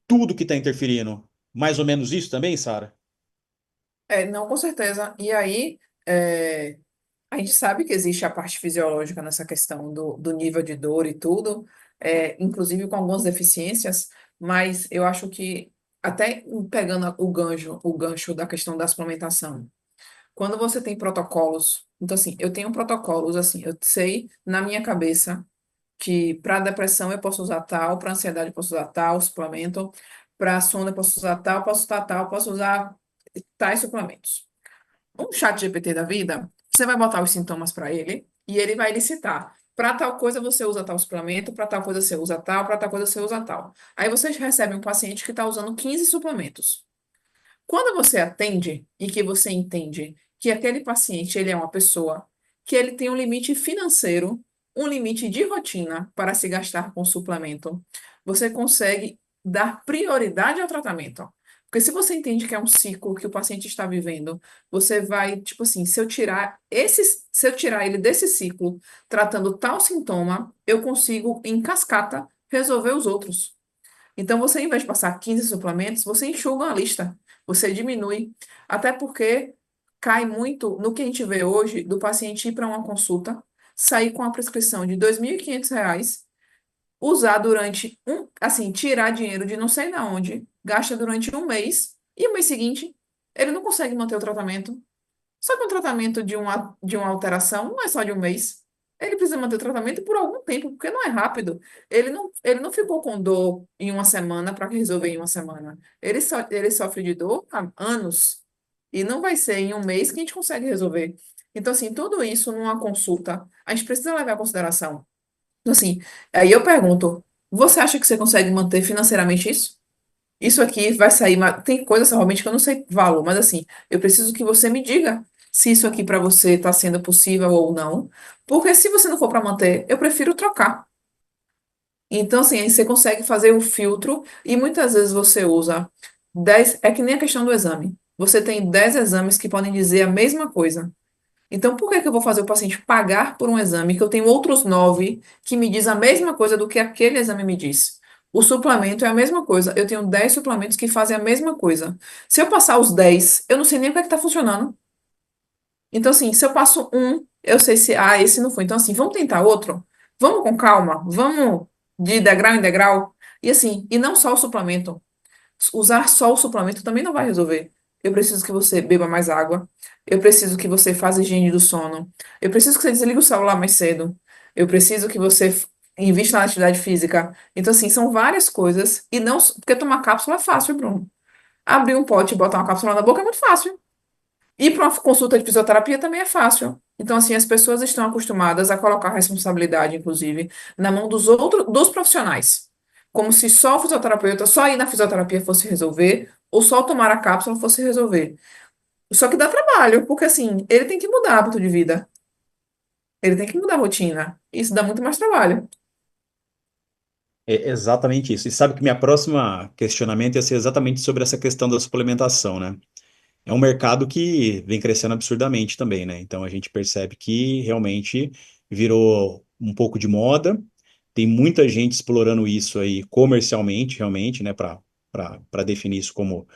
tudo que está interferindo. Mais ou menos isso também, Sara? Não, com certeza. E aí, é, a gente sabe que existe a parte fisiológica nessa questão do nível de dor e tudo, inclusive com algumas deficiências, mas eu acho que, até pegando o gancho da questão da suplementação, quando você tem protocolos, então assim, eu tenho protocolos, assim, eu sei na minha cabeça que para depressão eu posso usar tal, para ansiedade eu posso usar tal suplemento, para sono eu posso usar tal, posso usar tal, posso usar tais suplementos. Um chat GPT da vida, você vai botar os sintomas para ele e ele vai licitar. Para tal coisa você usa tal suplemento, para tal coisa você usa tal, para tal coisa você usa tal. Aí você recebe um paciente que está usando 15 suplementos. Quando você atende e que você entende que aquele paciente ele é uma pessoa que ele tem um limite financeiro, um limite de rotina para se gastar com suplemento, você consegue dar prioridade ao tratamento. Porque se você entende que é um ciclo que o paciente está vivendo, você vai, tipo assim, se eu tirar ele desse ciclo, tratando tal sintoma, eu consigo, em cascata, resolver os outros. Então, você, em vez de passar 15 suplementos, você enxuga a lista, você diminui. Até porque cai muito no que a gente vê hoje do paciente ir para uma consulta, sair com a prescrição de R$ 2.500, usar durante assim, tirar dinheiro de não sei da onde, gasta durante um mês, e o mês seguinte, ele não consegue manter o tratamento. Só que um tratamento de uma alteração não é só de um mês. Ele precisa manter o tratamento por algum tempo, porque não é rápido. Ele não ficou com dor em uma semana para resolver em uma semana. Ele sofre de dor há anos. E não vai ser em um mês que a gente consegue resolver. Então, assim, tudo isso numa consulta, a gente precisa levar em consideração. Então, assim, aí eu pergunto, você acha que você consegue manter financeiramente isso? Isso aqui vai sair, tem coisas realmente que eu não sei valor, mas assim, eu preciso que você me diga se isso aqui para você está sendo possível ou não, porque se você não for para manter, eu prefiro trocar. Então, assim, aí você consegue fazer o filtro e muitas vezes você usa 10, é que nem a questão do exame. Você tem 10 exames que podem dizer a mesma coisa. Então, por que que eu vou fazer o paciente pagar por um exame que eu tenho outros 9 que me diz a mesma coisa do que aquele exame me diz? O suplemento é a mesma coisa. Eu tenho 10 suplementos que fazem a mesma coisa. Se eu passar os 10, eu não sei nem o que é que está funcionando. Então, assim, se eu passo um, eu sei se, esse não foi. Então, assim, vamos tentar outro? Vamos com calma, vamos de degrau em degrau. E assim, e não só o suplemento. Usar só o suplemento também não vai resolver. Eu preciso que você beba mais água. Eu preciso que você faça higiene do sono. Eu preciso que você desligue o celular mais cedo. Eu preciso que você invista na atividade física. Então, assim, são várias coisas. E não. Porque tomar cápsula é fácil, Bruno. Abrir um pote e botar uma cápsula na boca é muito fácil. Ir para uma consulta de fisioterapia também é fácil. Então, assim, as pessoas estão acostumadas a colocar a responsabilidade, inclusive, na mão dos profissionais. Como se só o fisioterapeuta, só ir na fisioterapia fosse resolver, ou só tomar a cápsula fosse resolver. Só que dá trabalho, porque assim, ele tem que mudar hábito de vida. Ele tem que mudar a rotina. Isso dá muito mais trabalho. É exatamente isso. E sabe que minha próxima questionamento ia ser exatamente sobre essa questão da suplementação, né? É um mercado que vem crescendo absurdamente também, né? Então a gente percebe que realmente virou um pouco de moda. Tem muita gente explorando isso aí comercialmente, realmente, né? Para definir isso como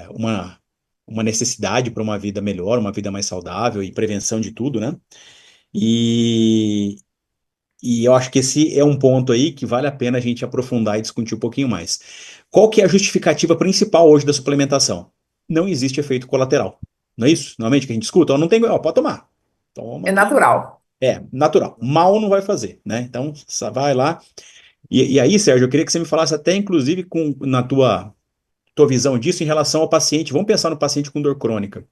uma, uma necessidade para uma vida melhor, uma vida mais saudável e prevenção de tudo, né? E, e eu acho que esse é um ponto aí que vale a pena a gente aprofundar e discutir um pouquinho mais. Qual que é a justificativa principal hoje da suplementação? Não existe efeito colateral. Não é isso? Normalmente que a gente escuta, ó, não tem, ó, pode tomar. Toma É que natural. é natural. Mal não vai fazer, né? Então, só vai lá. E aí, Sérgio, eu queria que você me falasse até, inclusive, na tua visão disso em relação ao paciente. Vamos pensar no paciente com dor crônica.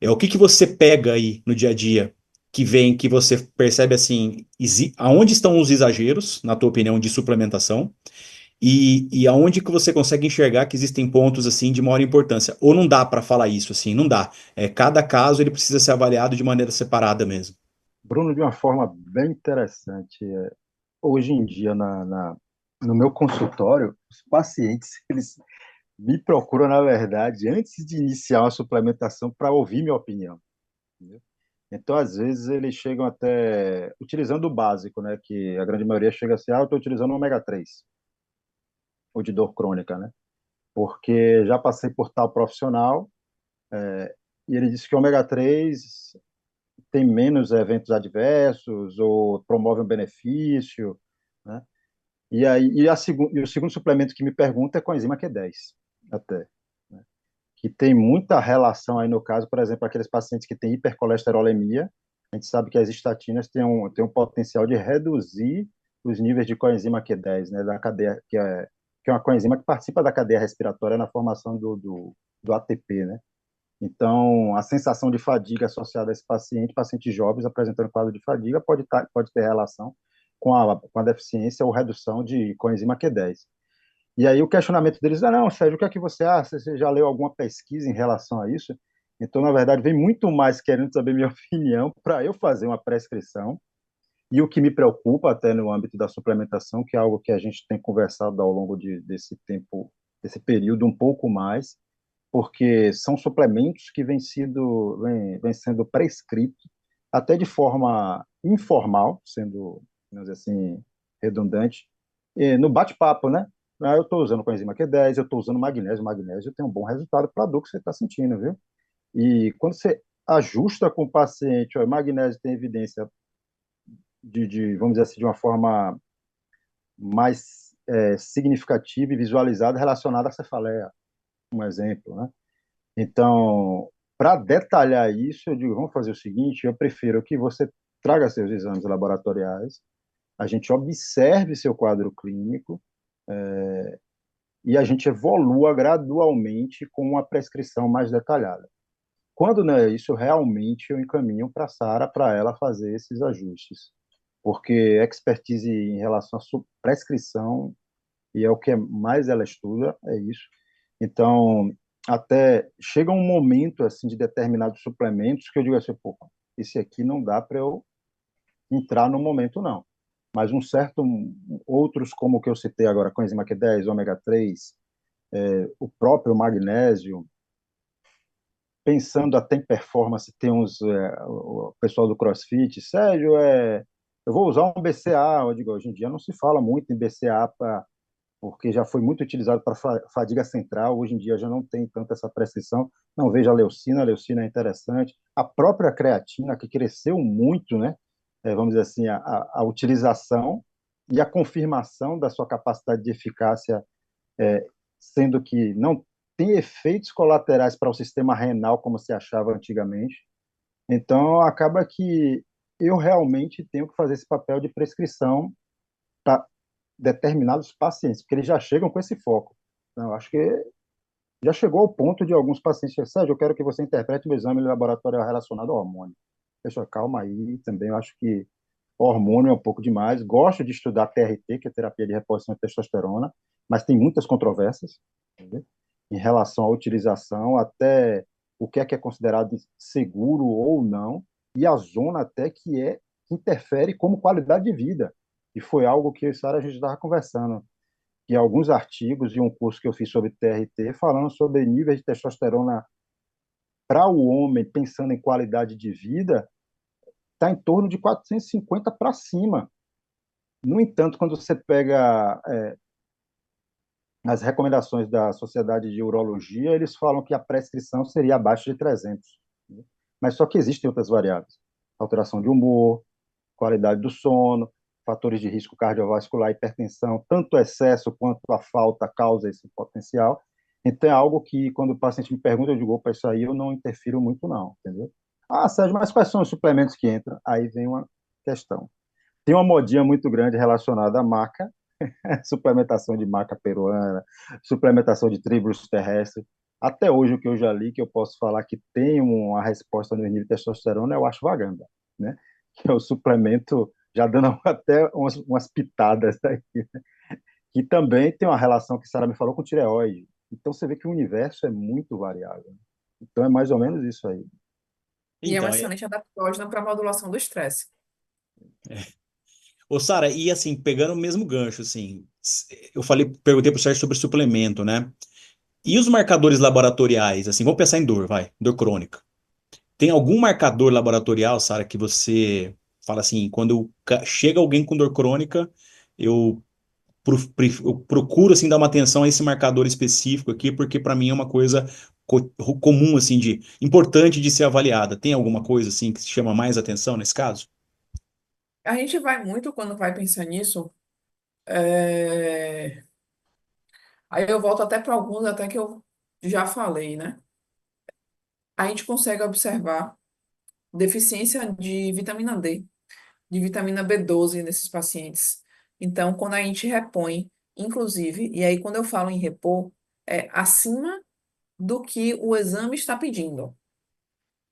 O que que você pega aí no dia a dia que vem, que você percebe assim, aonde estão os exageros, na tua opinião, de suplementação, e aonde que você consegue enxergar que existem pontos assim de maior importância? Ou não dá para falar isso assim, não dá. Cada caso ele precisa ser avaliado de maneira separada mesmo. Bruno, de uma forma bem interessante, hoje em dia, no meu consultório, os pacientes, eles me procuram, na verdade, antes de iniciar uma suplementação para ouvir minha opinião. Entendeu? Então, às vezes, eles chegam até utilizando o básico, né? Que a grande maioria chega assim, eu estou utilizando o ômega 3 ou de dor crônica, né? Porque já passei por tal profissional e ele disse que o ômega 3 tem menos eventos adversos ou promove um benefício, né? E aí e o segundo suplemento que me pergunta é com a enzima Q10, até, né? Que tem muita relação aí no caso, por exemplo, aqueles pacientes que têm hipercolesterolemia, a gente sabe que as estatinas têm um potencial de reduzir os níveis de coenzima Q10, né, da cadeia, que é uma coenzima que participa da cadeia respiratória na formação do ATP, né? Então, a sensação de fadiga associada a esse paciente, pacientes jovens apresentando quadro de fadiga, pode ter relação com a deficiência ou redução de coenzima Q10. E aí o questionamento deles é, não, Sérgio, o que é que você acha? Você já leu alguma pesquisa em relação a isso? Então, na verdade, vem muito mais querendo saber minha opinião para eu fazer uma prescrição E o que me preocupa até no âmbito da suplementação, que é algo que a gente tem conversado ao longo desse tempo, desse período um pouco mais, porque são suplementos que vêm sendo prescritos até de forma informal, sendo, vamos dizer assim, redundante, no bate-papo, né? Ah, eu estou usando coenzima Q10, eu estou usando magnésio, magnésio tem um bom resultado para a dor que você está sentindo, viu? E quando você ajusta com o paciente, ó, magnésio tem evidência vamos dizer assim, de uma forma mais significativa e visualizada relacionada à cefaleia, um exemplo, né? Então, para detalhar isso, eu digo, vamos fazer o seguinte, eu prefiro que você traga seus exames laboratoriais, a gente observe seu quadro clínico e a gente evolua gradualmente com uma prescrição mais detalhada. Quando não é isso, realmente eu encaminho para a Sara para ela fazer esses ajustes, porque expertise em relação à prescrição, e é o que mais ela estuda, é isso. Então, até chega um momento assim de determinados suplementos que eu digo assim, pô, esse aqui não dá para eu entrar no momento não. Mas outros como o que eu citei agora, coenzima Q10, ômega 3, o próprio magnésio, pensando até em performance, tem o pessoal do CrossFit, Sérgio, eu vou usar um BCA, eu digo, hoje em dia não se fala muito em BCA porque já foi muito utilizado para fadiga central, hoje em dia já não tem tanto essa prescrição. Não vejo a leucina é interessante. A própria creatina, que cresceu muito, né? Vamos dizer assim, a utilização e a confirmação da sua capacidade de eficácia, sendo que não tem efeitos colaterais para o sistema renal, como se achava antigamente. Então, acaba que eu realmente tenho que fazer esse papel de prescrição para determinados pacientes, porque eles já chegam com esse foco. Então, eu acho que já chegou ao ponto de alguns pacientes, Sérgio, eu quero que você interprete o exame laboratorial relacionado ao hormônio. Pessoal, calma aí, também eu acho que hormônio é um pouco demais. Gosto de estudar TRT, que é terapia de reposição de testosterona, mas tem muitas controvérsias, entendeu? Em relação à utilização, até o que é considerado seguro ou não, e a zona até que interfere como qualidade de vida. E foi algo que eu e Sara a gente estava conversando, que alguns artigos e um curso que eu fiz sobre TRT falando sobre níveis de testosterona para o homem, pensando em qualidade de vida, está em torno de 450 para cima. No entanto, quando você pega as recomendações da Sociedade de Urologia, eles falam que a prescrição seria abaixo de 300. Né? Mas só que existem outras variáveis. Alteração de humor, qualidade do sono, fatores de risco cardiovascular, hipertensão, tanto o excesso quanto a falta causa esse potencial. Então é algo que, quando o paciente me pergunta, eu digo, opa, isso aí eu não interfiro muito não, entendeu? Ah, Sérgio, mas quais são os suplementos que entram? Aí vem uma questão. Tem uma modinha muito grande relacionada à maca, suplementação de maca peruana, suplementação de tribulus terrestre. Até hoje, o que eu já li, que eu posso falar que tem uma resposta no nível de testosterona, é o ashwagandha, né? Que é o suplemento, já dando até umas pitadas aí, que também tem uma relação que a Sara me falou com tireoide. Então, você vê que o universo é muito variável. Então, é mais ou menos isso aí. E é um Então, excelente adaptógeno para modulação do estresse. ô Sara, e assim, pegando o mesmo gancho, assim, eu falei, perguntei pro Sérgio sobre suplemento, né? E os marcadores laboratoriais, assim, vamos pensar em dor, vai, dor crônica. Tem algum marcador laboratorial, Sara, que você fala assim, quando chega alguém com dor crônica, eu, eu procuro, assim, dar uma atenção a esse marcador específico aqui, porque para mim é uma coisa comum, assim, de importante de ser avaliada. Tem alguma coisa, assim, que se chama mais atenção nesse caso? A gente vai muito quando vai pensar nisso. é, Aí eu volto até para alguns até que eu já falei, né? A gente consegue observar deficiência de vitamina D, de vitamina B12 nesses pacientes. Então, quando a gente repõe, inclusive, e aí quando eu falo em repor, é acima do que o exame está pedindo.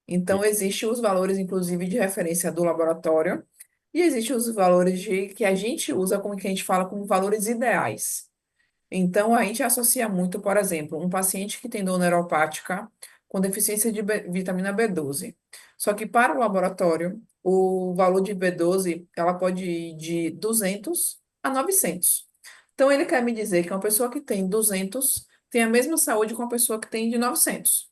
Então, existem os valores, inclusive, de referência do laboratório, e existem os valores que a gente usa, como que a gente fala, como valores ideais. Então, a gente associa muito, por exemplo, um paciente que tem dor neuropática com deficiência de vitamina B12. Só que para o laboratório, o valor de B12, ela pode ir de 200 a 900. Então, ele quer me dizer que uma pessoa que tem 200 tem a mesma saúde que uma pessoa que tem de 900.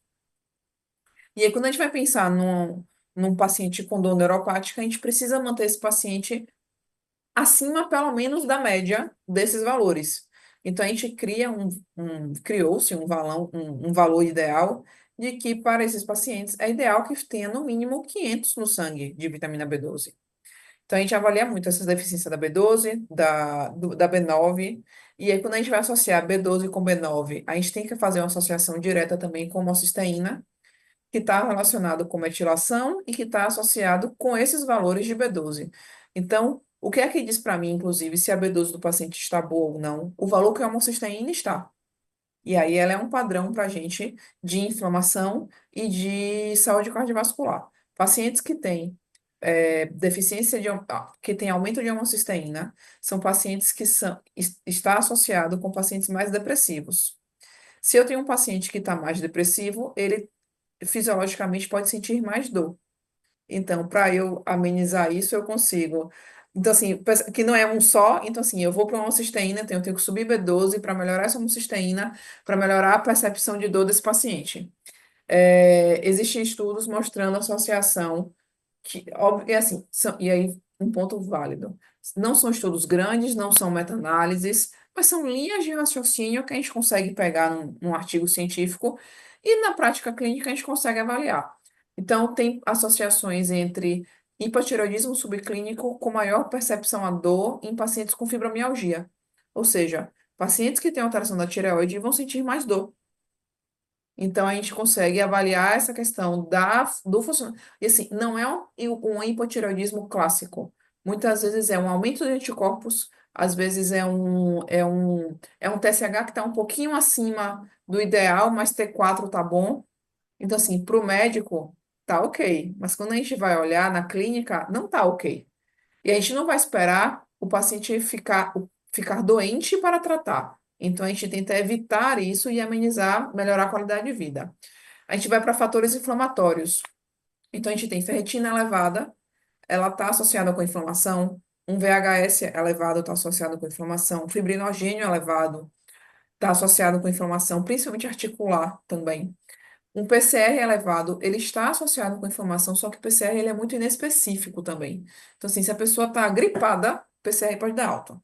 E aí, quando a gente vai pensar num paciente com dor neuropática, a gente precisa manter esse paciente acima, pelo menos, da média desses valores. Então, a gente criou-se um valor ideal de que, para esses pacientes, é ideal que tenha, no mínimo, 500 no sangue de vitamina B12. Então, a gente avalia muito essas deficiências da B12, da B9, e aí, quando a gente vai associar B12 com B9, a gente tem que fazer uma associação direta também com homocisteína, que está relacionado com metilação e que está associado com esses valores de B12. Então, o que é que diz para mim, inclusive, se a B12 do paciente está boa ou não? O valor que a homocisteína está. E aí ela é um padrão para a gente de inflamação e de saúde cardiovascular. Pacientes que têm deficiência que têm aumento de homocisteína são pacientes que está associado com pacientes mais depressivos. Se eu tenho um paciente que está mais depressivo, ele fisiologicamente pode sentir mais dor. Então, para eu amenizar isso, eu consigo. Então, assim, que não é um só, então, assim, eu vou para uma homocisteína, então eu tenho que subir B12 para melhorar essa homocisteína, para melhorar a percepção de dor desse paciente. Existem estudos mostrando associação, que, óbvio, e assim, e aí, um ponto válido. Não são estudos grandes, não são meta-análises, mas são linhas de raciocínio que a gente consegue pegar num artigo científico e na prática clínica a gente consegue avaliar. Então, tem associações entre hipotireoidismo subclínico com maior percepção à dor em pacientes com fibromialgia. Ou seja, pacientes que têm alteração da tireoide vão sentir mais dor. Então, a gente consegue avaliar essa questão do funcionamento. E assim, não é um hipotireoidismo clássico. Muitas vezes é um aumento de anticorpos, às vezes é um TSH que está um pouquinho acima do ideal, mas T4 tá bom. Então, assim, para o médico, tá ok. Mas quando a gente vai olhar na clínica, não tá ok. E a gente não vai esperar o paciente ficar doente para tratar. Então, a gente tenta evitar isso e amenizar, melhorar a qualidade de vida. A gente vai para fatores inflamatórios. Então, a gente tem ferritina elevada, ela está associada com inflamação. Um VHS elevado está associado com inflamação. Fibrinogênio elevado está associado com inflamação, principalmente articular também. Um PCR elevado, ele está associado com inflamação, só que o PCR ele é muito inespecífico também. Então, assim, se a pessoa está gripada, o PCR pode dar alta.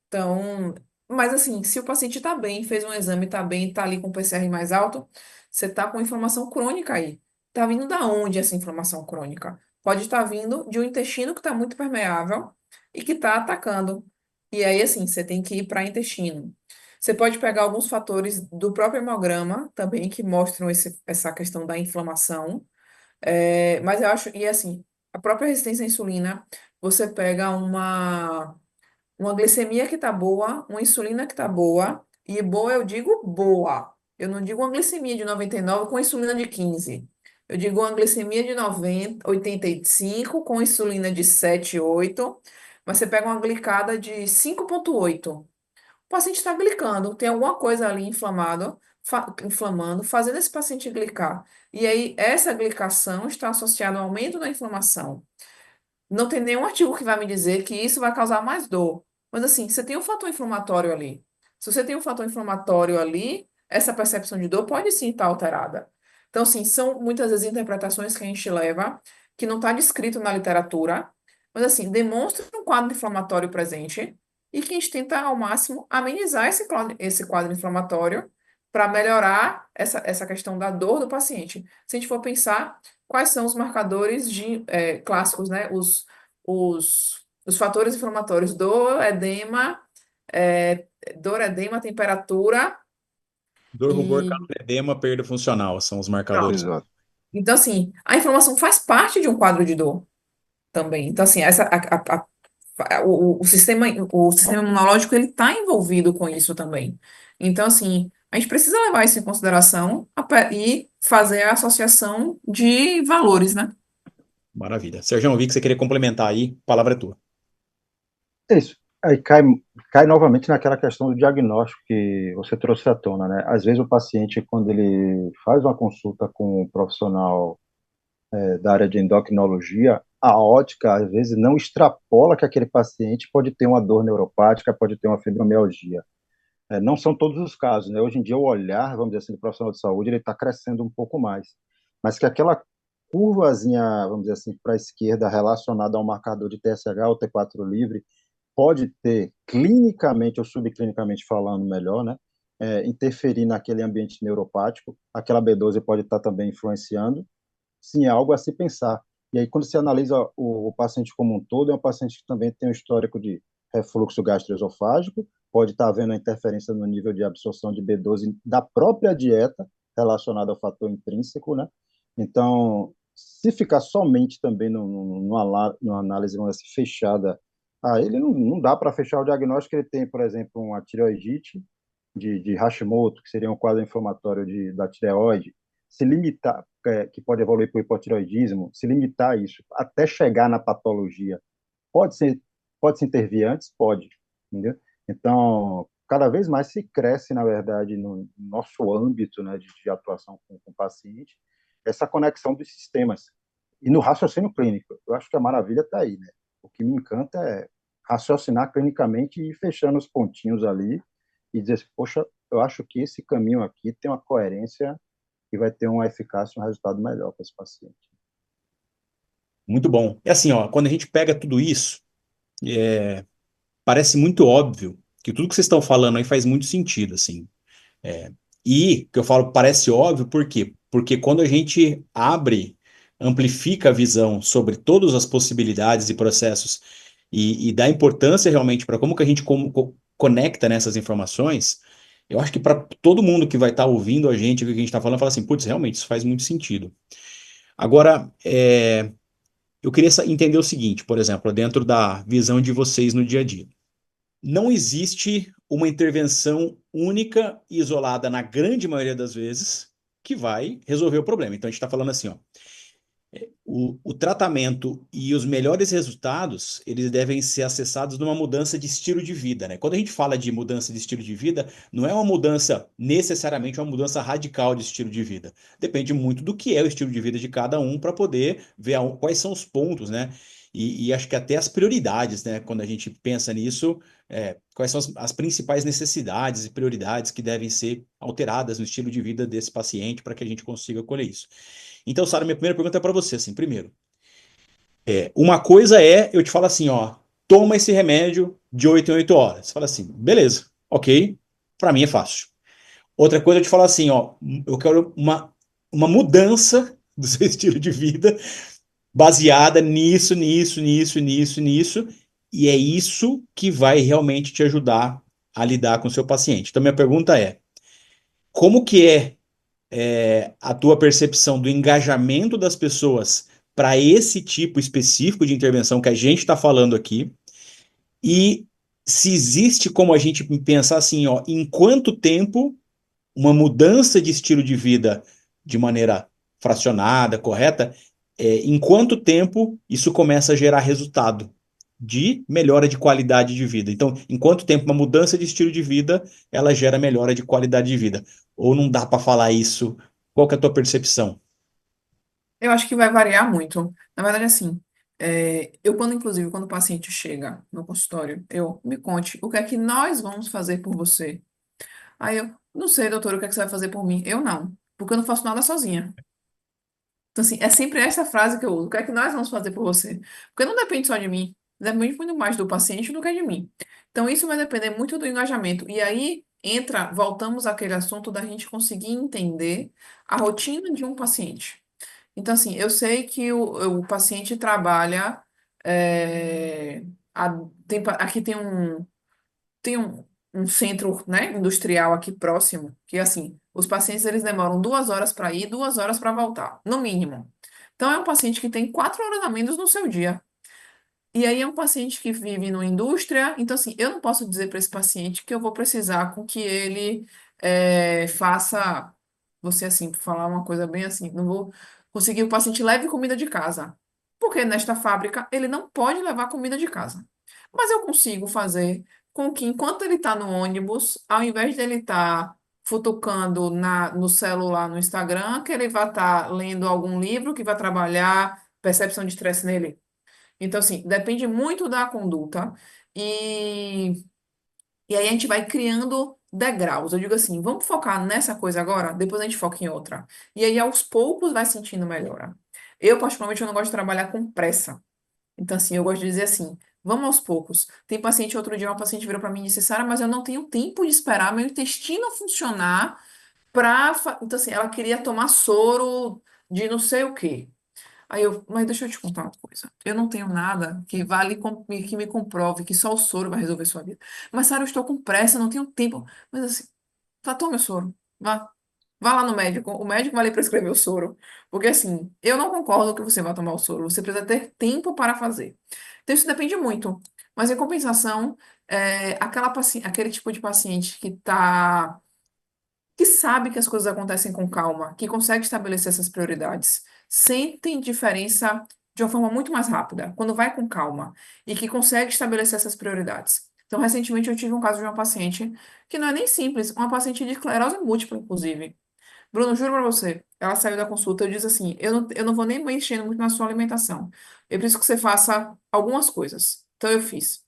Então, mas assim, se o paciente está bem, fez um exame, está bem, está ali com o PCR mais alto, você está com inflamação crônica aí. Está vindo da onde essa inflamação crônica? Pode estar vindo de um intestino que está muito permeável e que está atacando. E aí, assim, você tem que ir para intestino. Você pode pegar alguns fatores do próprio hemograma também que mostram essa questão da inflamação. Mas eu acho, e assim, a própria resistência à insulina, você pega uma glicemia que tá boa, uma insulina que tá boa, e boa eu digo boa. Eu não digo uma glicemia de 99 com insulina de 15. Eu digo uma glicemia de 90, 85 com insulina de 7, 8, mas você pega uma glicada de 5,8. O paciente está glicando, tem alguma coisa ali inflamando, fazendo esse paciente glicar. E aí, essa glicação está associada ao aumento da inflamação. Não tem nenhum artigo que vai me dizer que isso vai causar mais dor. Mas assim, você tem um fator inflamatório ali. Se você tem um fator inflamatório ali, essa percepção de dor pode sim estar alterada. Então, assim, são muitas vezes interpretações que a gente leva, que não está descrito na literatura, mas assim, demonstra um quadro inflamatório presente e que a gente tenta ao máximo amenizar esse quadro inflamatório para melhorar essa questão da dor do paciente. Se a gente for pensar, quais são os marcadores clássicos, né? Os fatores inflamatórios, dor, edema, temperatura Dor, rubor, e calor, edema, perda funcional são os marcadores. pronto. Exato. Então, assim, a inflamação faz parte de um quadro de dor também. Então, assim, o sistema imunológico ele está envolvido com isso também. Então, assim, a gente precisa levar isso em consideração e fazer a associação de valores, né? Maravilha. Sérgio, eu vi que você queria complementar aí, a palavra é tua. É isso. Aí cai novamente naquela questão do diagnóstico que você trouxe à tona, né? Às vezes o paciente, quando ele faz uma consulta com um profissional da área de endocrinologia, a ótica, às vezes, não extrapola que aquele paciente pode ter uma dor neuropática, pode ter uma fibromialgia. Não são todos os casos, né? Hoje em dia, o olhar, vamos dizer assim, do profissional de saúde, ele está crescendo um pouco mais. Mas que aquela curvazinha, vamos dizer assim, para a esquerda, relacionada ao marcador de TSH ou T4 livre, pode ter, clinicamente ou subclinicamente falando melhor, né? Interferir naquele ambiente neuropático. Aquela B12 pode estar também influenciando. Sim, é algo a se pensar. E aí, quando se analisa o paciente como um todo, é um paciente que também tem um histórico de refluxo gastroesofágico, pode estar havendo a interferência no nível de absorção de B12 da própria dieta, relacionada ao fator intrínseco, né? Então, se ficar somente também numa análise vamos dizer assim, fechada, ele não dá para fechar o diagnóstico. Ele tem, por exemplo, uma tireoidite de Hashimoto, que seria um quadro inflamatório da tireoide, se limitar, que pode evoluir para o hipotireoidismo, se limitar a isso até chegar na patologia, pode ser, pode se intervir antes? Pode, entendeu? Então, cada vez mais se cresce, na verdade, no nosso âmbito, né, de atuação com o paciente, essa conexão dos sistemas. E no raciocínio clínico, eu acho que a maravilha está aí, né? O que me encanta é raciocinar clinicamente e ir fechando os pontinhos ali e dizer, assim, poxa, eu acho que esse caminho aqui tem uma coerência e vai ter uma eficácia, um resultado melhor para esse paciente. Muito bom. É assim, ó, quando a gente pega tudo isso, parece muito óbvio que tudo que vocês estão falando aí faz muito sentido, assim. É, e que eu falo parece óbvio, por quê? Porque quando a gente abre, amplifica a visão sobre todas as possibilidades e processos e dá importância realmente para como que a gente conecta nessas informações, eu acho que para todo mundo que vai estar ouvindo a gente, o que a gente está falando, fala assim, putz, realmente isso faz muito sentido. Agora, eu queria entender o seguinte, por exemplo, dentro da visão de vocês no dia a dia. Não existe uma intervenção única e isolada, na grande maioria das vezes, que vai resolver o problema. Então, a gente está falando assim, ó, o tratamento e os melhores resultados, eles devem ser acessados numa mudança de estilo de vida, né? Quando a gente fala de mudança de estilo de vida, não é uma mudança necessariamente uma mudança radical de estilo de vida. Depende muito do que é o estilo de vida de cada um para poder ver quais são os pontos, né? E acho que até as prioridades, né? Quando a gente pensa nisso, quais são as principais necessidades e prioridades que devem ser alteradas no estilo de vida desse paciente para que a gente consiga colher isso. Então, Sara, minha primeira pergunta é para você, assim, primeiro, uma coisa é eu te falo assim, ó, toma esse remédio de 8 em 8 horas. Você fala assim, beleza, ok, para mim é fácil. Outra coisa é eu te falar assim, ó, eu quero uma mudança do seu estilo de vida baseada nisso, nisso, nisso, nisso, nisso, e é isso que vai realmente te ajudar a lidar com o seu paciente. Então, minha pergunta é, como que a tua percepção do engajamento das pessoas para esse tipo específico de intervenção que a gente está falando aqui, e se existe como a gente pensar assim, ó, em quanto tempo uma mudança de estilo de vida de maneira fracionada, correta, em quanto tempo isso começa a gerar resultado de melhora de qualidade de vida. Então, em quanto tempo uma mudança de estilo de vida ela gera melhora de qualidade de vida? Ou não dá para falar isso? Qual que é a tua percepção? Eu acho que vai variar muito. Na verdade, assim, inclusive, quando o paciente chega no consultório, me conte o que é que nós vamos fazer por você. Aí eu, não sei, doutor, o que é que você vai fazer por mim? Eu não, porque eu não faço nada sozinha. Então, assim, é sempre essa frase que eu uso. O que é que nós vamos fazer por você? Porque não depende só de mim. Depende muito mais do paciente do que de mim. Então, isso vai depender muito do engajamento. E aí, voltamos àquele assunto da gente conseguir entender a rotina de um paciente. Então, assim, eu sei que o paciente trabalha. é, Aqui tem um centro, né, industrial aqui próximo, que assim, os pacientes eles demoram 2 horas para ir, 2 horas para voltar, no mínimo. Então é um paciente que tem 4 horas a menos no seu dia. E aí é um paciente que vive numa indústria, então assim, eu não posso dizer para esse paciente que eu vou precisar com que ele faça, você assim, falar uma coisa bem assim, não vou conseguir que o paciente leve comida de casa, porque nesta fábrica ele não pode levar comida de casa. Mas eu consigo fazer com que enquanto ele está no ônibus, ao invés dele estar futucando no celular, no Instagram, que ele vai estar lendo algum livro que vai trabalhar percepção de estresse nele. Então, assim, depende muito da conduta. E, e aí a gente vai criando degraus. Eu digo assim, vamos focar nessa coisa agora, depois a gente foca em outra. E aí, aos poucos, vai sentindo melhora. Eu, particularmente, eu não gosto de trabalhar com pressa. Então, assim, eu gosto de dizer assim, vamos aos poucos. Tem paciente, outro dia, uma paciente virou para mim e disse, Sara, mas eu não tenho tempo de esperar meu intestino funcionar para... Então, assim, ela queria tomar soro de não sei o quê. Aí eu, mas deixa eu te contar uma coisa. Eu não tenho nada que vale que me comprove que só o soro vai resolver sua vida. Mas, Sara, eu estou com pressa, eu não tenho tempo. Mas assim, vá, tome o soro. Vá. Vá lá no médico. O médico vai lhe prescrever o soro. Porque assim, eu não concordo que você vá tomar o soro. Você precisa ter tempo para fazer. Então, isso depende muito. Mas, em compensação, aquele tipo de paciente que sabe que as coisas acontecem com calma, que consegue estabelecer essas prioridades, sentem diferença de uma forma muito mais rápida, quando vai com calma, e que consegue estabelecer essas prioridades. Então, recentemente eu tive um caso de uma paciente que não é nem simples, uma paciente de esclerose múltipla, inclusive. Bruno, juro pra você, ela saiu da consulta e disse assim: eu não vou nem mexendo muito na sua alimentação. Eu preciso que você faça algumas coisas. Então, eu fiz.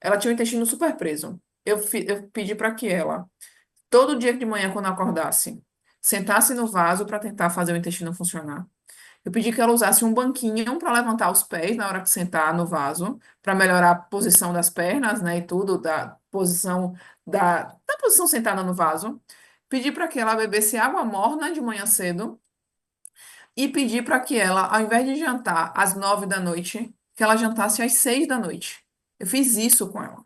Ela tinha o intestino super preso. Eu pedi para que ela todo dia de manhã, quando eu acordasse, sentasse no vaso para tentar fazer o intestino funcionar. Eu pedi que ela usasse um banquinho para levantar os pés na hora que sentar no vaso, para melhorar a posição das pernas, né, e tudo, da posição sentada no vaso. Pedi para que ela bebesse água morna de manhã cedo e pedi para que ela, ao invés de jantar às 9 da noite, que ela jantasse às 6 da noite. Eu fiz isso com ela.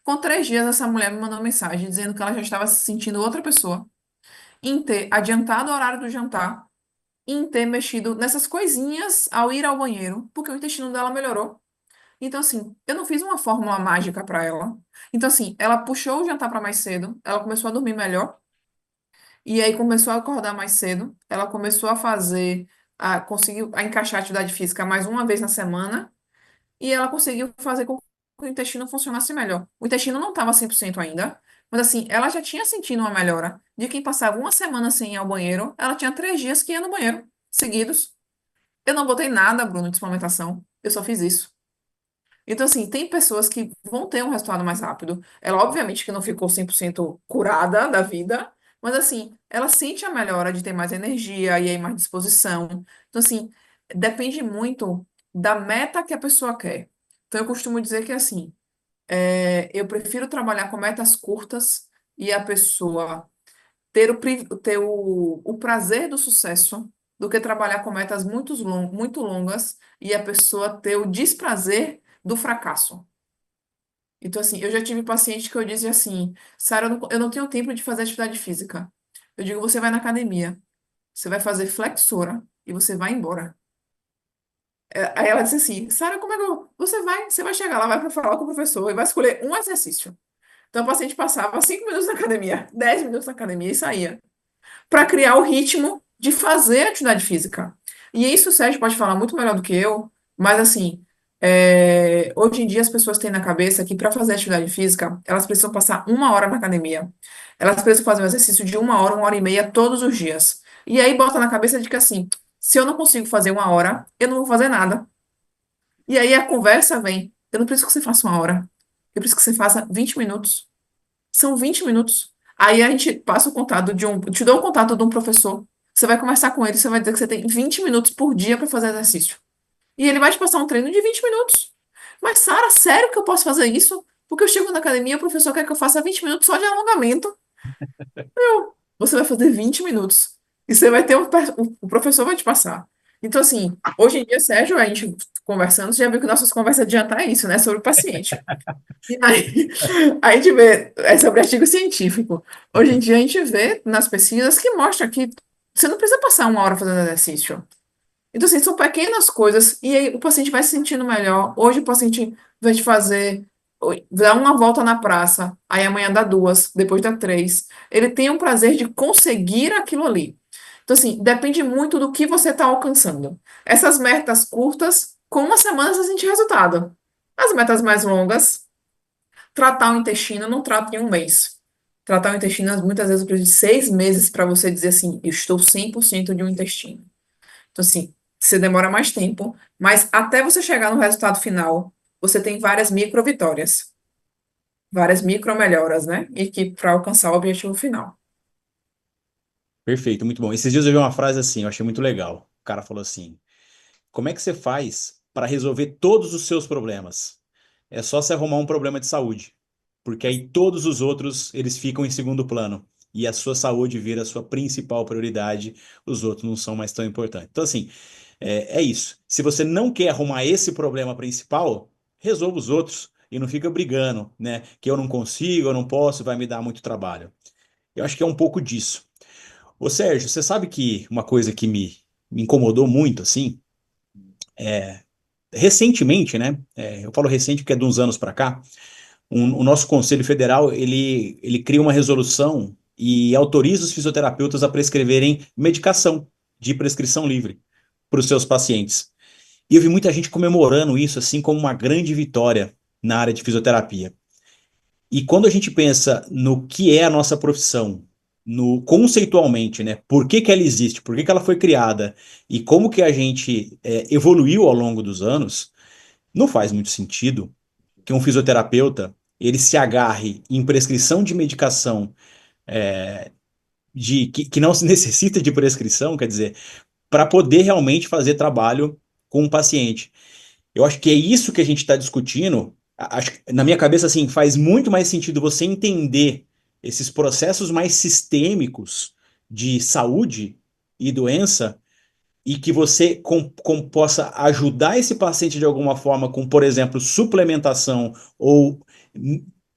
Com 3 dias, essa mulher me mandou uma mensagem dizendo que ela já estava se sentindo outra pessoa, em ter adiantado o horário do jantar, em ter mexido nessas coisinhas ao ir ao banheiro, porque o intestino dela melhorou. Então, assim, eu não fiz uma fórmula mágica para ela. Então, assim, ela puxou o jantar para mais cedo, ela começou a dormir melhor, e aí começou a acordar mais cedo, ela começou a conseguiu a encaixar a atividade física mais uma vez na semana, e ela conseguiu fazer com que o intestino funcionasse melhor. O intestino não estava 100% ainda, mas assim, ela já tinha sentido uma melhora. De quem passava uma semana sem ir ao banheiro, ela tinha 3 dias que ia no banheiro, seguidos. Eu não botei nada, Bruno, de suplementação. Eu só fiz isso. Então, assim, tem pessoas que vão ter um resultado mais rápido. Ela, obviamente, que não ficou 100% curada da vida, mas, assim, ela sente a melhora de ter mais energia e aí mais disposição. Então, assim, depende muito da meta que a pessoa quer. Então, eu costumo dizer que, assim, eu prefiro trabalhar com metas curtas e a pessoa ter o prazer do sucesso do que trabalhar com metas muito longas e a pessoa ter o desprazer do fracasso. Então, assim, eu já tive paciente que eu dizia assim, Sara, eu não tenho tempo de fazer atividade física. Eu digo, você vai na academia, você vai fazer flexora e você vai embora. Aí ela disse assim, Sara, como é que eu... Você vai chegar lá, vai para falar com o professor e vai escolher um exercício. Então, o paciente passava 5 minutos na academia, 10 minutos na academia e saía, para criar o ritmo de fazer atividade física. E isso o Sérgio pode falar muito melhor do que eu, mas assim, hoje em dia as pessoas têm na cabeça que para fazer atividade física, elas precisam passar 1 hora na academia. Elas precisam fazer um exercício de 1 hora e meia todos os dias. E aí bota na cabeça de que assim, se eu não consigo fazer 1 hora, eu não vou fazer nada. E aí a conversa vem, eu não preciso que você faça 1 hora, eu preciso que você faça 20 minutos. São 20 minutos. Aí a gente passa o contato te dou o contato de um professor. Você vai conversar com ele, você vai dizer que você tem 20 minutos por dia para fazer exercício. E ele vai te passar um treino de 20 minutos. Mas, Sara, sério que eu posso fazer isso? Porque eu chego na academia, o professor quer que eu faça 20 minutos só de alongamento. Você vai fazer 20 minutos. E você vai ter o professor vai te passar. Então, assim, hoje em dia, Sérgio, a gente conversando, você já viu que nossas conversas adiantam é isso, né? Sobre o paciente. E aí, a gente vê, sobre artigo científico. Hoje em dia, a gente vê nas pesquisas que mostra que você não precisa passar 1 hora fazendo exercício. Então, assim, são pequenas coisas, e aí o paciente vai se sentindo melhor. Hoje o paciente vai te fazer, dar uma volta na praça, aí amanhã dá duas, depois dá três. Ele tem um prazer de conseguir aquilo ali. Então, assim, depende muito do que você está alcançando. Essas metas curtas, com uma semana você sente resultado. As metas mais longas, tratar o intestino, não trata em um mês. tratar o intestino, muitas vezes eu preciso de 6 meses para você dizer assim, eu estou 100% de um intestino. Então, assim, você demora mais tempo, mas até você chegar no resultado final, você tem várias micro vitórias, várias micro melhoras, né? E que para alcançar o objetivo final. Perfeito, muito bom. Esses dias eu vi uma frase assim, eu achei muito legal. O cara falou assim: como é que você faz para resolver todos os seus problemas? É só você arrumar um problema de saúde, porque aí todos os outros eles ficam em segundo plano e a sua saúde vira a sua principal prioridade, os outros não são mais tão importantes. Então, assim, é isso. Se você não quer arrumar esse problema principal, resolva os outros e não fica brigando, né? Que eu não consigo, eu não posso, vai me dar muito trabalho. Eu acho que é um pouco disso. Ô Sérgio, você sabe que uma coisa que me incomodou muito, assim, recentemente, né? Eu falo recente porque é de uns anos para cá, o nosso Conselho Federal, ele cria uma resolução e autoriza os fisioterapeutas a prescreverem medicação de prescrição livre para os seus pacientes. E eu vi muita gente comemorando isso, assim, como uma grande vitória na área de fisioterapia. E quando a gente pensa no que é a nossa profissão, no conceitualmente, né? Por que que ela existe, por que que ela foi criada e como que a gente evoluiu ao longo dos anos, não faz muito sentido que um fisioterapeuta ele se agarre em prescrição de medicação que não se necessita de prescrição, quer dizer, para poder realmente fazer trabalho com o paciente. Eu acho que é isso que a gente está discutindo. Acho que, na minha cabeça, assim, faz muito mais sentido você entender esses processos mais sistêmicos de saúde e doença e que você possa ajudar esse paciente de alguma forma com, por exemplo, suplementação ou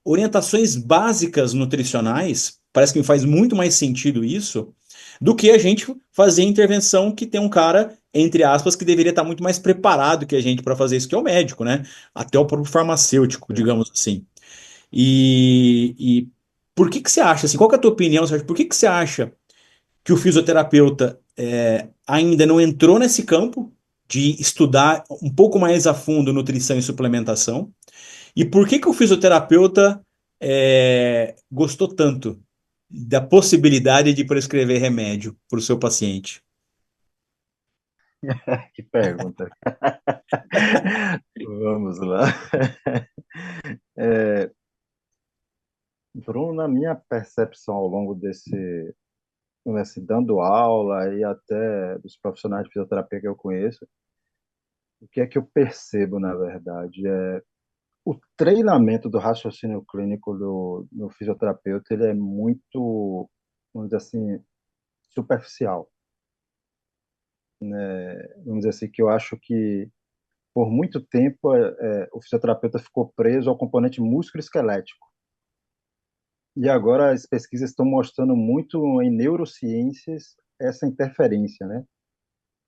orientações básicas nutricionais. Parece que me faz muito mais sentido isso do que a gente fazer intervenção que tem um cara, entre aspas, que deveria estar muito mais preparado que a gente para fazer isso, que é o médico, né? Até o próprio farmacêutico, digamos assim. E por que que você acha, assim, qual que é a tua opinião, Sérgio? Por que que você acha que o fisioterapeuta ainda não entrou nesse campo de estudar um pouco mais a fundo nutrição e suplementação? E por que que o fisioterapeuta gostou tanto da possibilidade de prescrever remédio para o seu paciente? Que pergunta. Vamos lá. Bruno, na minha percepção ao longo dando aula e até dos profissionais de fisioterapia que eu conheço, o que é que eu percebo, na verdade, o treinamento do raciocínio clínico do fisioterapeuta, ele é muito, vamos dizer assim, superficial, né? Vamos dizer assim, que eu acho que por muito tempo o fisioterapeuta ficou preso ao componente músculo-esquelético. E agora as pesquisas estão mostrando muito em neurociências essa interferência, né?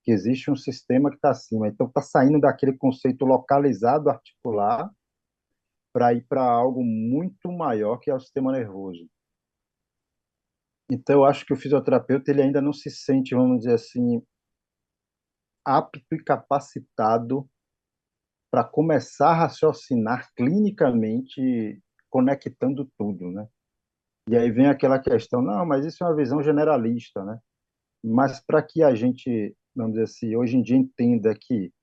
Que existe um sistema que está acima. Então, está saindo daquele conceito localizado articular para ir para algo muito maior, que é o sistema nervoso. Então, eu acho que o fisioterapeuta ele ainda não se sente, vamos dizer assim, apto e capacitado para começar a raciocinar clinicamente, conectando tudo, né? E aí vem aquela questão, não, mas isso é uma visão generalista, né? Mas para que a gente, vamos dizer assim, hoje em dia entenda que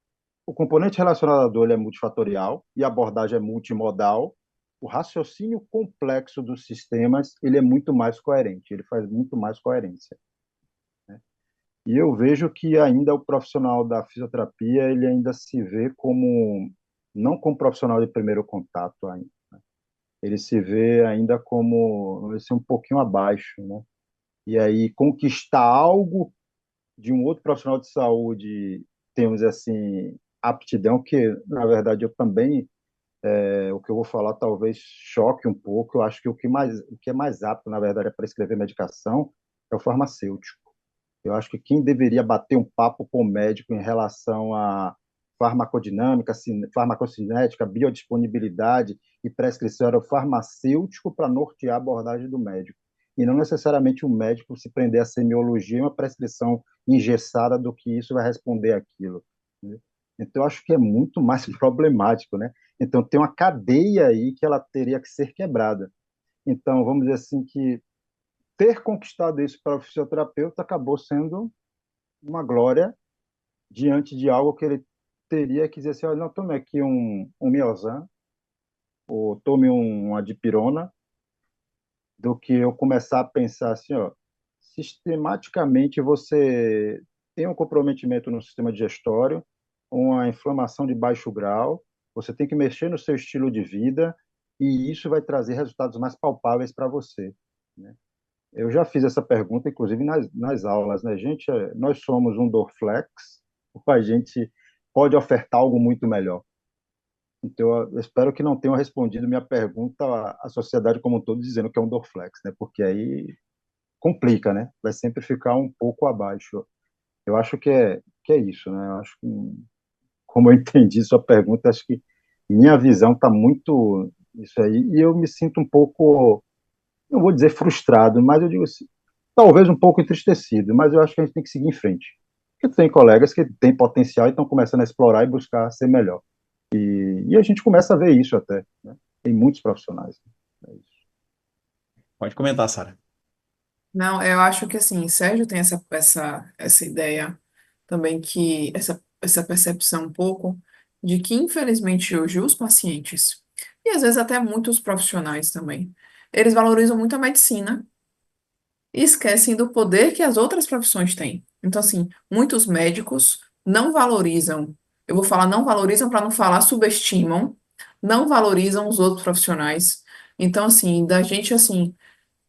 o componente relacionado à dor ele é multifatorial e a abordagem é multimodal, o raciocínio complexo dos sistemas ele é muito mais coerente, ele faz muito mais coerência, né? E eu vejo que ainda o profissional da fisioterapia ele ainda se vê como não como profissional de primeiro contato ainda, né? Ele se vê ainda como vamos dizer assim, um pouquinho abaixo, né? E aí conquistar algo de um outro profissional de saúde, temos assim aptidão que na verdade eu também o que eu vou falar talvez choque um pouco. Eu acho que o que é mais apto na verdade a prescrever medicação é o farmacêutico. Eu acho que quem deveria bater um papo com o médico em relação a farmacodinâmica, farmacocinética, biodisponibilidade e prescrição era o farmacêutico para nortear a abordagem do médico. E não necessariamente o médico se prender à semiologia e uma prescrição engessada do que isso vai responder aquilo, né? Então, eu acho que é muito mais problemático, né? Então, tem uma cadeia aí que ela teria que ser quebrada. Então, vamos dizer assim que ter conquistado isso para o fisioterapeuta acabou sendo uma glória diante de algo que ele teria que dizer assim, olha, não, tome aqui um Miozan, ou tome uma dipirona, do que eu começar a pensar assim, ó, sistematicamente você tem um comprometimento no sistema digestório, uma inflamação de baixo grau, você tem que mexer no seu estilo de vida e isso vai trazer resultados mais palpáveis para você, né? Eu já fiz essa pergunta, inclusive nas aulas, né? Gente, nós somos um Dorflex, ou a gente pode ofertar algo muito melhor. Então, eu espero que não tenham respondido minha pergunta à sociedade como um todo, dizendo que é um Dorflex, né? Porque aí complica, né? Vai sempre ficar um pouco abaixo. Eu acho que é isso, né? Eu acho que, como eu entendi sua pergunta, acho que minha visão está muito isso aí, e eu me sinto um pouco, não vou dizer frustrado, mas eu digo assim, talvez um pouco entristecido, mas eu acho que a gente tem que seguir em frente. Porque tem colegas que têm potencial e estão começando a explorar e buscar ser melhor. E a gente começa a ver isso até, né? Tem muitos profissionais. Né? É isso. Pode comentar, Sara. Não, eu acho que assim, Sérgio tem essa ideia também que essa percepção um pouco de que, infelizmente, hoje os pacientes, e às vezes até muitos profissionais também, eles valorizam muito a medicina e esquecem do poder que as outras profissões têm. Então, assim, muitos médicos não valorizam, eu vou falar não valorizam para não falar subestimam, não valorizam os outros profissionais. Então, assim, da gente, assim,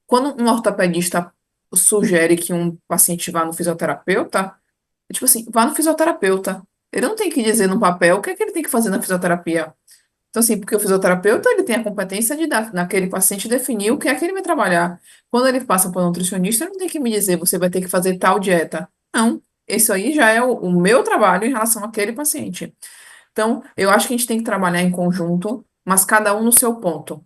quando um ortopedista sugere que um paciente vá no fisioterapeuta, é tipo assim, vá no fisioterapeuta. Ele não tem que dizer no papel o que é que ele tem que fazer na fisioterapia. Então, assim, porque o fisioterapeuta, ele tem a competência de dar naquele paciente definir o que é que ele vai trabalhar. Quando ele passa para o nutricionista, ele não tem que me dizer, você vai ter que fazer tal dieta. Não, isso aí já é o meu trabalho em relação àquele paciente. Então, eu acho que a gente tem que trabalhar em conjunto, mas cada um no seu ponto.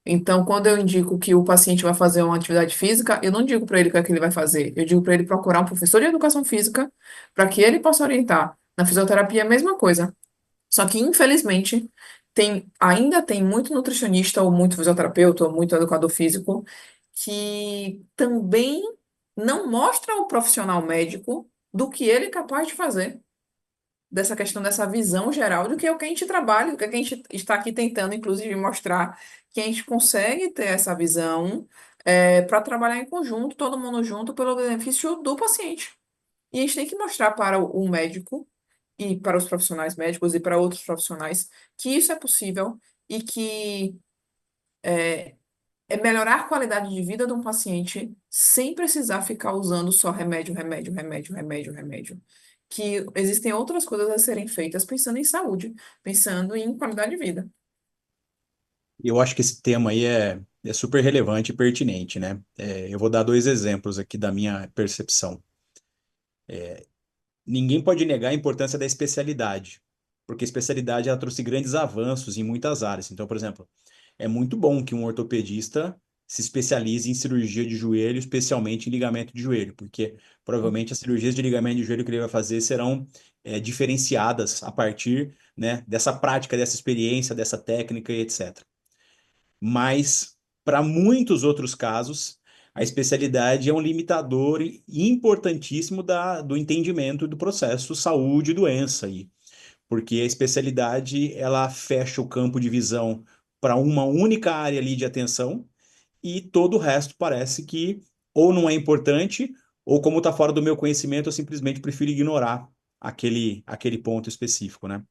Então, quando eu indico que o paciente vai fazer uma atividade física, eu não digo para ele o que é que ele vai fazer. Eu digo para ele procurar um professor de educação física para que ele possa orientar. Na fisioterapia, é a mesma coisa. Só que, infelizmente, ainda tem muito nutricionista, ou muito fisioterapeuta, ou muito educador físico, que também não mostra ao profissional médico do que ele é capaz de fazer. Dessa questão, dessa visão geral do que é o que a gente trabalha, o que é que a gente está aqui tentando, inclusive, mostrar que a gente consegue ter essa visão para trabalhar em conjunto, todo mundo junto, pelo benefício do paciente. E a gente tem que mostrar para o médico e para os profissionais médicos e para outros profissionais que isso é possível e que é melhorar a qualidade de vida de um paciente sem precisar ficar usando só remédio, remédio, remédio, remédio, remédio. Que existem outras coisas a serem feitas pensando em saúde, pensando em qualidade de vida. Eu acho que esse tema aí é super relevante e pertinente, né? Eu vou dar dois exemplos aqui da minha percepção. Ninguém pode negar a importância da especialidade, porque a especialidade ela trouxe grandes avanços em muitas áreas. Então, por exemplo, é muito bom que um ortopedista se especialize em cirurgia de joelho, especialmente em ligamento de joelho, porque provavelmente as cirurgias de ligamento de joelho que ele vai fazer serão diferenciadas a partir, né, dessa prática, dessa experiência, dessa técnica e etc. Mas, para muitos outros casos, a especialidade é um limitador importantíssimo do entendimento do processo saúde e doença aí, porque a especialidade ela fecha o campo de visão para uma única área ali de atenção e todo o resto parece que ou não é importante ou como está fora do meu conhecimento eu simplesmente prefiro ignorar aquele ponto específico, né?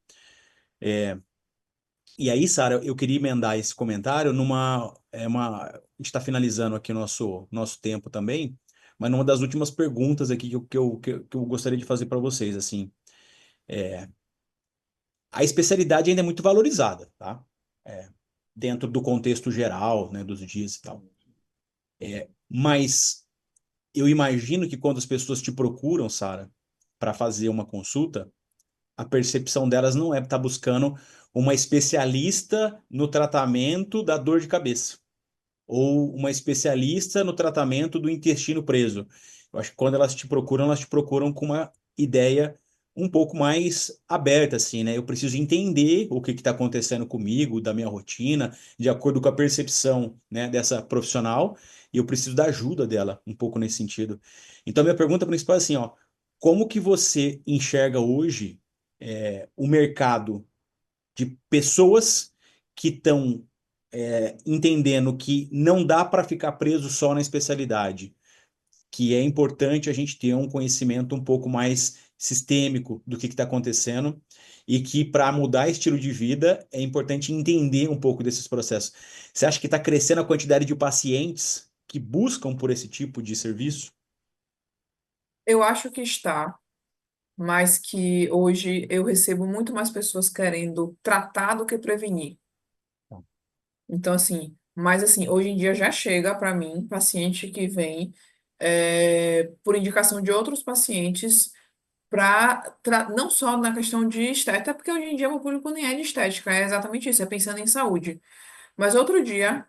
E aí, Sara, eu queria emendar esse comentário a gente está finalizando aqui o nosso tempo também, mas numa das últimas perguntas aqui que eu gostaria de fazer para vocês, assim, a especialidade ainda é muito valorizada, tá? É, dentro do contexto geral, né, dos dias e tal. Mas eu imagino que quando as pessoas te procuram, Sara, para fazer uma consulta, a percepção delas não é estar buscando uma especialista no tratamento da dor de cabeça ou uma especialista no tratamento do intestino preso. Eu acho que quando elas te procuram com uma ideia um pouco mais aberta, assim, né? Eu preciso entender o que está acontecendo comigo, da minha rotina, de acordo com a percepção, né, dessa profissional, e eu preciso da ajuda dela, um pouco nesse sentido. Então, minha pergunta principal é assim, ó, como que você enxerga hoje, o mercado de pessoas que estão, entendendo que não dá para ficar preso só na especialidade, que é importante a gente ter um conhecimento um pouco mais sistêmico do que está acontecendo e que para mudar estilo de vida é importante entender um pouco desses processos. Você acha que está crescendo a quantidade de pacientes que buscam por esse tipo de serviço? Eu acho que está, mas que hoje eu recebo muito mais pessoas querendo tratar do que prevenir. Então, assim, mas assim, hoje em dia já chega para mim paciente que vem por indicação de outros pacientes para não só na questão de estética, porque hoje em dia o público nem é de estética, é exatamente isso, é pensando em saúde. Mas outro dia,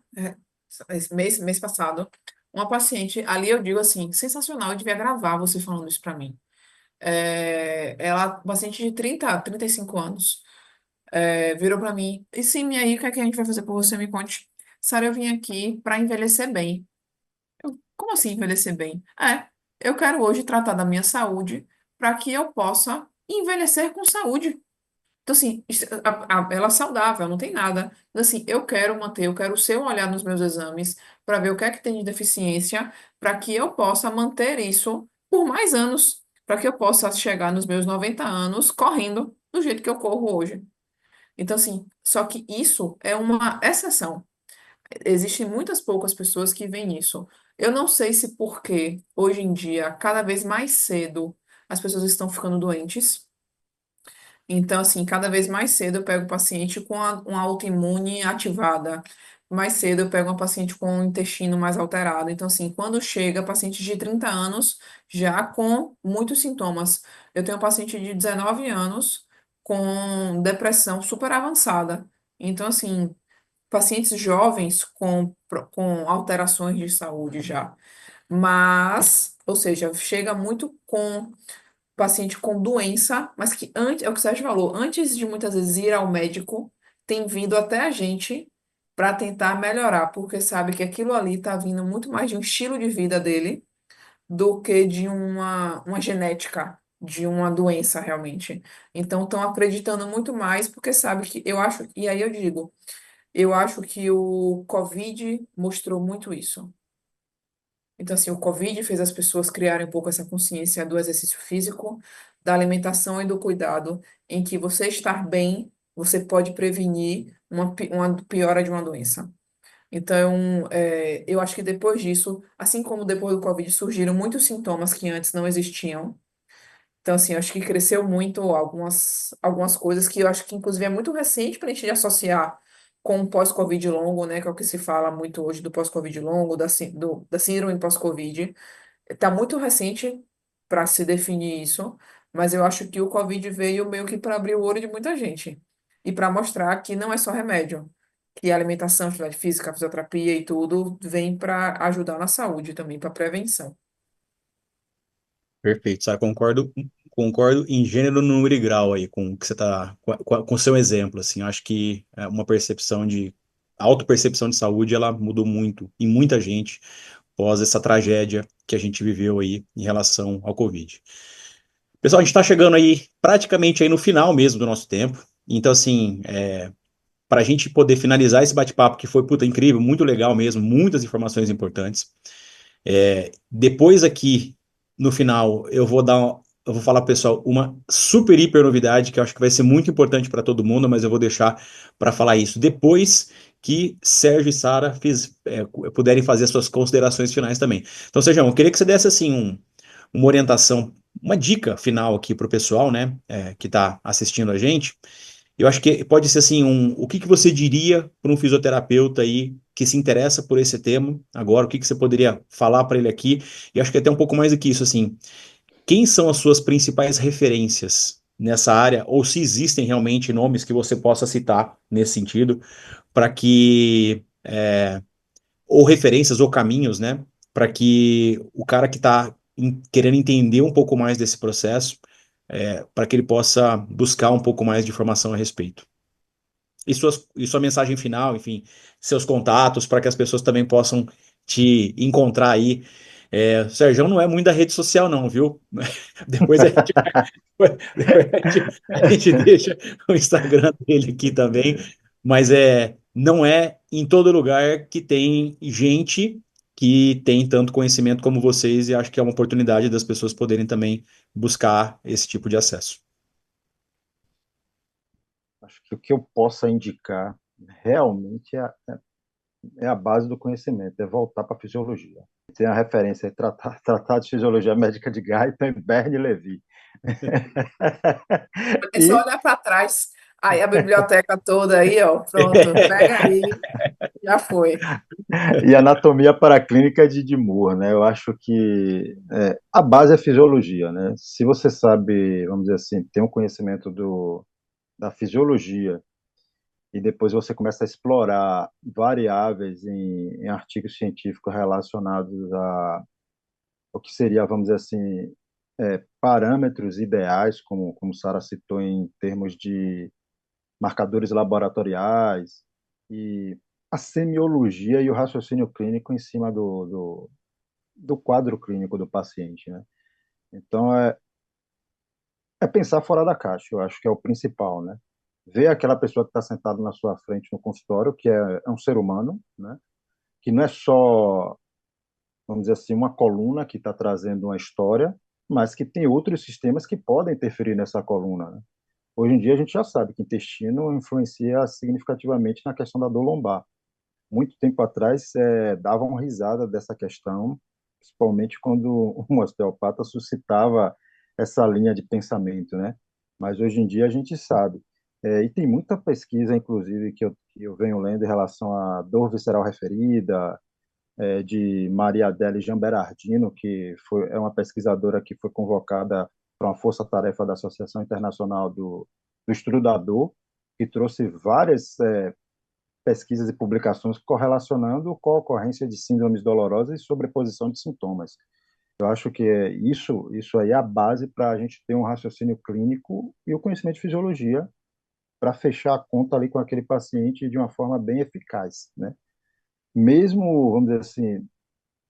esse mês passado, uma paciente, ali eu digo assim, sensacional, eu devia gravar você falando isso para mim. Ela, paciente de 35 anos, virou para mim, e sim, e aí, o que é que a gente vai fazer por você? Me conte. Sara, eu vim aqui para envelhecer bem. Como assim envelhecer bem? Eu quero hoje tratar da minha saúde para que eu possa envelhecer com saúde. Então, assim, ela é saudável, não tem nada. Então, assim, eu quero manter, eu quero ser um olhar nos meus exames para ver o que é que tem de deficiência, para que eu possa manter isso por mais anos, para que eu possa chegar nos meus 90 anos correndo do jeito que eu corro hoje. Então, assim, só que isso é uma exceção. Existem muitas poucas pessoas que veem isso. Eu não sei se porque hoje em dia, cada vez mais cedo, as pessoas estão ficando doentes. Então, assim, cada vez mais cedo eu pego paciente com uma autoimune ativada. Mais cedo eu pego uma paciente com o intestino mais alterado. Então, assim, quando chega paciente de 30 anos, já com muitos sintomas. Eu tenho um paciente de 19 anos com depressão super avançada. Então, assim, pacientes jovens com alterações de saúde já. Mas, ou seja, chega muito com paciente com doença, mas que antes, é o que o Sérgio falou, antes de muitas vezes ir ao médico, tem vindo até a gente para tentar melhorar, porque sabe que aquilo ali está vindo muito mais de um estilo de vida dele do que de uma genética, de uma doença realmente. Então, estão acreditando muito mais, porque sabe que eu acho, e aí eu digo, eu acho que o Covid mostrou muito isso. Então, assim, o Covid fez as pessoas criarem um pouco essa consciência do exercício físico, da alimentação e do cuidado, em que você estar bem, você pode prevenir uma piora de uma doença. Então, eu acho que depois disso, assim como depois do Covid, surgiram muitos sintomas que antes não existiam. Então, assim, eu acho que cresceu muito algumas coisas que eu acho que, inclusive, é muito recente para a gente associar com o pós-Covid longo, né? Que é o que se fala muito hoje do pós-Covid longo, da síndrome pós-Covid. Está muito recente para se definir isso, mas eu acho que o Covid veio meio que para abrir o olho de muita gente e para mostrar que não é só remédio, que a alimentação, atividade física, fisioterapia e tudo vem para ajudar na saúde também, para prevenção. Perfeito, sabe? Concordo em gênero, número e grau aí com o que você tá, com o seu exemplo, assim. Eu acho que uma percepção de, a autopercepção de saúde, ela mudou muito em muita gente após essa tragédia que a gente viveu aí em relação ao Covid. Pessoal, a gente está chegando aí praticamente aí no final mesmo do nosso tempo. Então, assim, para a gente poder finalizar esse bate-papo, que foi, puta, incrível, muito legal mesmo, muitas informações importantes. Depois aqui, no final, eu vou falar pro pessoal uma super hiper novidade que eu acho que vai ser muito importante para todo mundo, mas eu vou deixar para falar isso depois que Sérgio e Sara puderem fazer as suas considerações finais também. Então, Sérgio, eu queria que você desse assim uma orientação, uma dica final aqui para o pessoal, né, que está assistindo a gente. Eu acho que pode ser assim, o que que você diria para um fisioterapeuta aí que se interessa por esse tema agora, o que que você poderia falar para ele aqui? E acho que até um pouco mais do que isso, assim, quem são as suas principais referências nessa área, ou se existem realmente nomes que você possa citar nesse sentido, para que, ou referências ou caminhos, né, para que o cara que está querendo entender um pouco mais desse processo para que ele possa buscar um pouco mais de informação a respeito. E sua mensagem final, enfim, seus contatos, para que as pessoas também possam te encontrar aí. O Sérgio não é muito da rede social, não, viu? Depois a gente, depois a gente deixa o Instagram dele aqui também, mas não é em todo lugar que tem gente que tem tanto conhecimento como vocês, e acho que é uma oportunidade das pessoas poderem também buscar esse tipo de acesso. Acho que o que eu possa indicar realmente é a base do conhecimento, é voltar para a fisiologia. Tem a referência, é Tratado de Fisiologia Médica de Guyton e Bernie Levy. É só E, olhar para trás. Aí a biblioteca toda aí, ó, pronto, pega aí, já foi. e Anatomia Paraclínica de Moore, né? Eu acho que a base é fisiologia, né? Se você sabe, vamos dizer assim, tem um conhecimento da fisiologia e depois você começa a explorar variáveis em artigos científicos relacionados a o que seria, vamos dizer assim, parâmetros ideais, como Sara citou, em termos de marcadores laboratoriais e a semiologia e o raciocínio clínico em cima do quadro clínico do paciente, né? Então, é pensar fora da caixa, eu acho que é o principal, né? Ver aquela pessoa que está sentada na sua frente no consultório, que é um ser humano, né? Que não é só, vamos dizer assim, uma coluna que está trazendo uma história, mas que tem outros sistemas que podem interferir nessa coluna, né? Hoje em dia a gente já sabe que o intestino influencia significativamente na questão da dor lombar. Muito tempo atrás davam risada dessa questão, principalmente quando um osteopata suscitava essa linha de pensamento, né? Mas hoje em dia a gente sabe. E tem muita pesquisa, inclusive, que eu venho lendo em relação à dor visceral referida, de Maria Adele Jamberardino, é uma pesquisadora que foi convocada para uma força-tarefa da Associação Internacional do Estudo da Dor, que trouxe várias pesquisas e publicações correlacionando com a ocorrência de síndromes dolorosas e sobreposição de sintomas. Eu acho que isso aí é a base para a gente ter um raciocínio clínico e o conhecimento de fisiologia para fechar a conta ali com aquele paciente de uma forma bem eficaz, né? Mesmo, vamos dizer assim,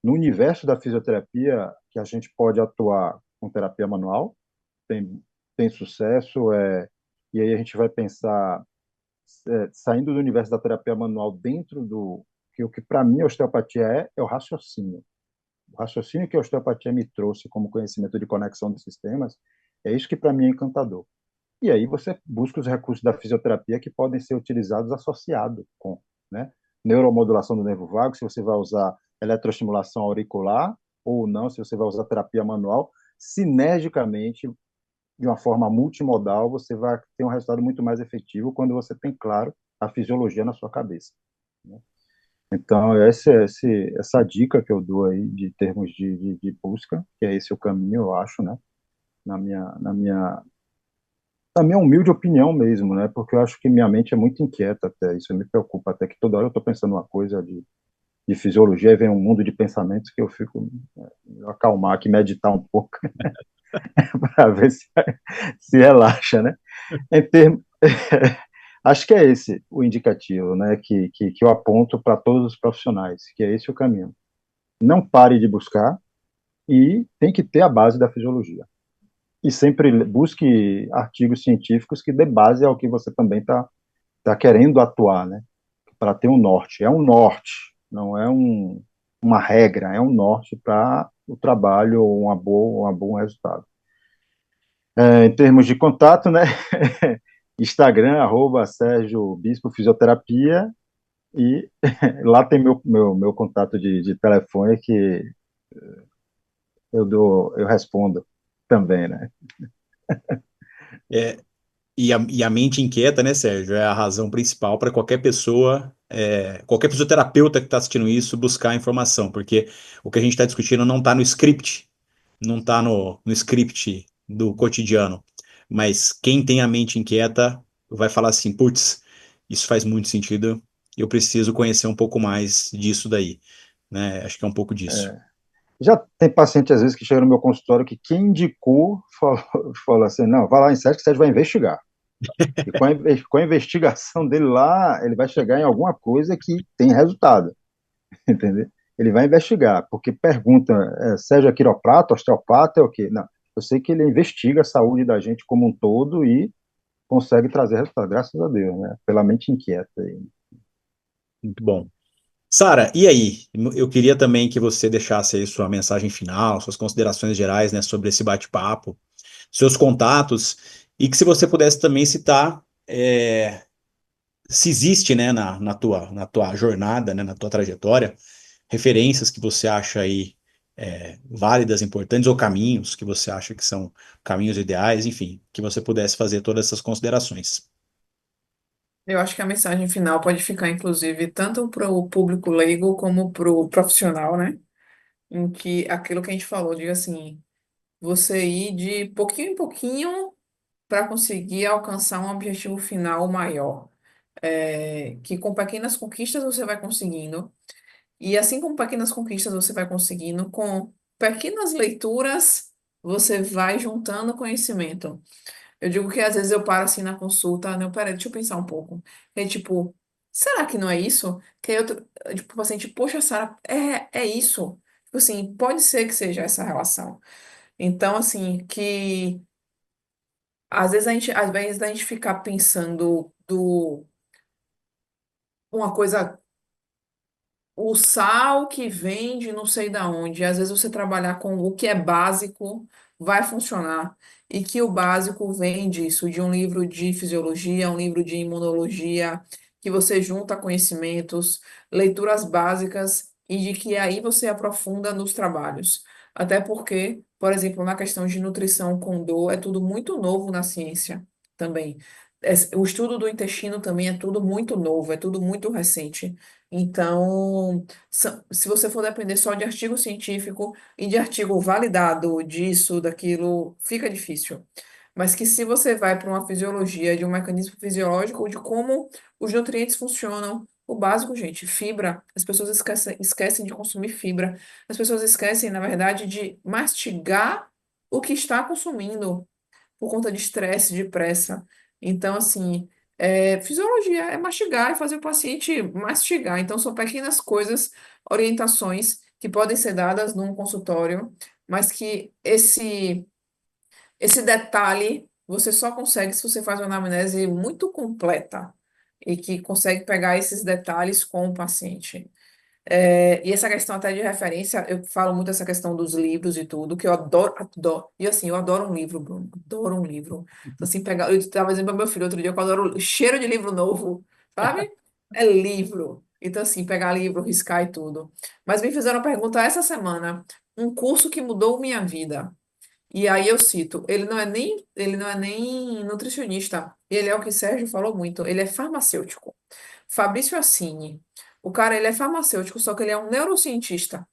no universo da fisioterapia, que a gente pode atuar com terapia manual, tem sucesso, e aí a gente vai pensar, saindo do universo da terapia manual dentro do que o que para mim a osteopatia é o raciocínio. O raciocínio que a osteopatia me trouxe como conhecimento de conexão dos sistemas, é isso que para mim é encantador. E aí você busca os recursos da fisioterapia que podem ser utilizados associado com, né? Neuromodulação do nervo vago, se você vai usar eletroestimulação auricular ou não, se você vai usar terapia manual, sinergicamente, de uma forma multimodal, você vai ter um resultado muito mais efetivo quando você tem claro a fisiologia na sua cabeça, né? Então, essa dica que eu dou aí de termos de busca, que é esse o caminho, eu acho, né? Na minha, na minha, na minha humilde opinião mesmo, né? Porque eu acho que minha mente é muito inquieta até, isso me preocupa, até que toda hora eu estou pensando uma coisa de fisiologia e vem um mundo de pensamentos que eu fico acalmar aqui, meditar um pouco para ver se relaxa, né? Em termos, acho que é esse o indicativo, né? Que eu aponto para todos os profissionais, que é esse o caminho. Não pare de buscar e tem que ter a base da fisiologia. E sempre busque artigos científicos que dê base ao que você também tá querendo atuar, né? Para ter um norte. É um norte, não é uma regra, é um norte para o trabalho, um bom resultado. Em termos de contato, né? Instagram, Sérgio Bispo Fisioterapia, e lá tem meu contato de telefone que eu respondo também, né? É, e a mente inquieta, né, Sérgio, é a razão principal para qualquer pessoa, qualquer fisioterapeuta que está assistindo isso, buscar informação, porque o que a gente está discutindo não está no script, não está no script do cotidiano, mas quem tem a mente inquieta vai falar assim, putz, isso faz muito sentido, eu preciso conhecer um pouco mais disso daí, né? Acho que é um pouco disso. Já tem paciente, às vezes, que chega no meu consultório que quem indicou falou assim, não, vai lá em SESC que SESC vai investigar. E com a investigação dele lá, ele vai chegar em alguma coisa que tem resultado, entendeu? Ele vai investigar, porque pergunta, Sérgio é quiroprata, osteopata, é o quê? Não, eu sei que ele investiga a saúde da gente como um todo e consegue trazer resultado, graças a Deus, né? Pela mente inquieta aí. Muito bom. Sara, e aí? Eu queria também que você deixasse aí sua mensagem final, suas considerações gerais, né, sobre esse bate-papo, seus contatos, e que se você pudesse também citar se existe, né, na tua jornada, né, na tua trajetória, referências que você acha aí válidas, importantes, ou caminhos que você acha que são caminhos ideais, enfim, que você pudesse fazer todas essas considerações. Eu acho que a mensagem final pode ficar, inclusive, tanto para o público leigo como para o profissional, né? Em que aquilo que a gente falou, diga assim, você ir de pouquinho em pouquinho para conseguir alcançar um objetivo final maior. Que com pequenas conquistas você vai conseguindo. E assim como pequenas conquistas você vai conseguindo, com pequenas leituras você vai juntando conhecimento. Eu digo que às vezes eu paro assim na consulta, não, peraí, deixa eu pensar um pouco. É tipo, será que não é isso? Que aí tipo, o paciente, poxa, Sara, é isso. Tipo assim, pode ser que seja essa relação. Então, assim, que às vezes a gente ficar pensando uma coisa, o sal que vem de não sei da onde. Às vezes você trabalhar com o que é básico vai funcionar. E que o básico vem disso, de um livro de fisiologia, um livro de imunologia, que você junta conhecimentos, leituras básicas, e de que aí você aprofunda nos trabalhos. Até porque, por exemplo, na questão de nutrição com dor, é tudo muito novo na ciência também. O estudo do intestino também é tudo muito novo, é tudo muito recente. Então, se você for depender só de artigo científico e de artigo validado disso, daquilo, fica difícil. Mas que se você vai para uma fisiologia, de um mecanismo fisiológico, de como os nutrientes funcionam, o básico, gente, fibra, as pessoas esquecem de consumir fibra, as pessoas esquecem, na verdade, de mastigar o que está consumindo por conta de estresse, de pressa. Então, assim, fisiologia é mastigar e fazer o paciente mastigar. Então, são pequenas coisas, orientações que podem ser dadas num consultório, mas que esse detalhe você só consegue se você faz uma anamnese muito completa e que consegue pegar esses detalhes com o paciente. E essa questão até de referência, eu falo muito essa questão dos livros e tudo, que eu adoro, adoro. E assim, eu adoro um livro, Bruno, adoro um livro. Então, assim, eu estava dizendo para meu filho outro dia que eu adoro o cheiro de livro novo, sabe? É livro. Então, assim, pegar livro, riscar e tudo. Mas me fizeram uma pergunta essa semana, um curso que mudou minha vida. E aí eu cito, ele não é nem nutricionista, ele é o que Sérgio falou muito, ele é farmacêutico. Fabrício Assini. O cara, ele é farmacêutico, só que ele é um neurocientista.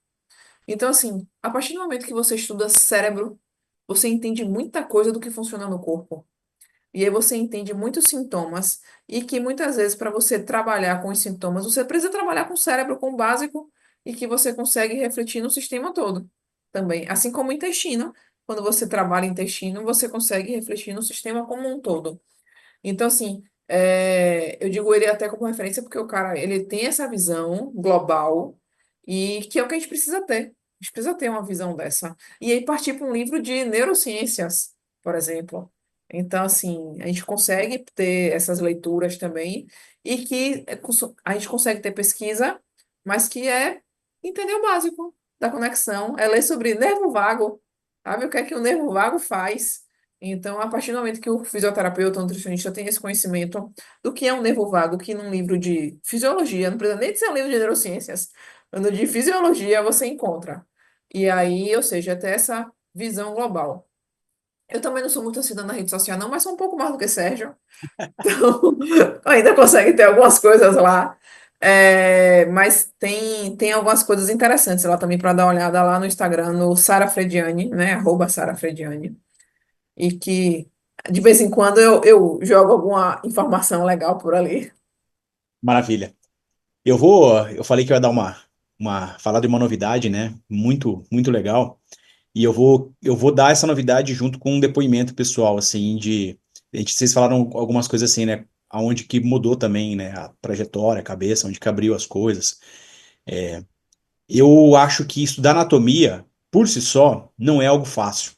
Então, assim, a partir do momento que você estuda cérebro, você entende muita coisa do que funciona no corpo. E aí você entende muitos sintomas e que muitas vezes para você trabalhar com os sintomas, você precisa trabalhar com o cérebro, com o básico, e que você consegue refletir no sistema todo também. Assim como o intestino, quando você trabalha intestino, você consegue refletir no sistema como um todo. Então, assim, eu digo ele até como referência porque o cara, ele tem essa visão global e que é o que a gente precisa ter. A gente precisa ter uma visão dessa. E aí partir para um livro de neurociências, por exemplo. Então, assim, a gente consegue ter essas leituras também e que a gente consegue ter pesquisa, mas que é entender o básico da conexão, é ler sobre nervo vago, sabe o que é que o nervo vago faz? Então, a partir do momento que o fisioterapeuta, o nutricionista tem esse conhecimento do que é um nervo vago, que num livro de fisiologia, não precisa nem de ser um livro de neurociências, no de fisiologia você encontra. E aí, ou seja, ter essa visão global. Eu também não sou muito assim na rede social, não, mas sou um pouco mais do que Sérgio. Então, ainda consegue ter algumas coisas lá. Mas tem algumas coisas interessantes lá também para dar uma olhada lá no Instagram, no Sara Frediani, né? @Sara Frediani e que de vez em quando eu jogo alguma informação legal por ali. Maravilha. Eu falei que eu ia dar falar de uma novidade, né? Muito, muito legal. E eu vou dar essa novidade junto com um depoimento pessoal, assim, vocês falaram algumas coisas assim, né? Aonde que mudou também, né? A trajetória, a cabeça, onde que abriu as coisas. Eu acho que estudar anatomia, por si só, não é algo fácil.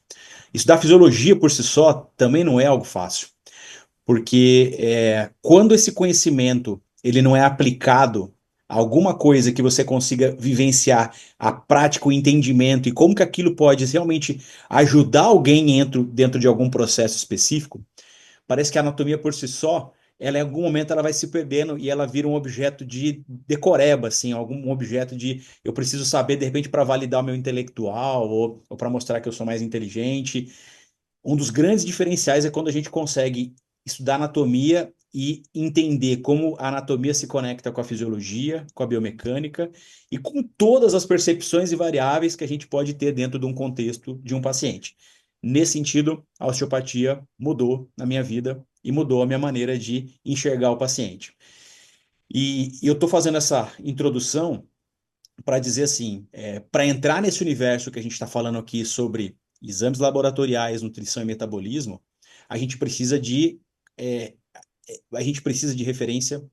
Estudar fisiologia, por si só, também não é algo fácil. Porque quando esse conhecimento ele não é aplicado a alguma coisa que você consiga vivenciar a prática, o entendimento e como que aquilo pode realmente ajudar alguém dentro de algum processo específico, parece que a anatomia por si só, ela em algum momento ela vai se perdendo e ela vira um objeto de decoreba, assim, algum objeto de eu preciso saber de repente para validar o meu intelectual ou para mostrar que eu sou mais inteligente. Um dos grandes diferenciais é quando a gente consegue estudar anatomia e entender como a anatomia se conecta com a fisiologia, com a biomecânica e com todas as percepções e variáveis que a gente pode ter dentro de um contexto de um paciente. Nesse sentido, a osteopatia mudou na minha vida e mudou a minha maneira de enxergar o paciente. E eu estou fazendo essa introdução para dizer assim, para entrar nesse universo que a gente está falando aqui sobre exames laboratoriais, nutrição e metabolismo, a gente precisa de é, a gente precisa de referência,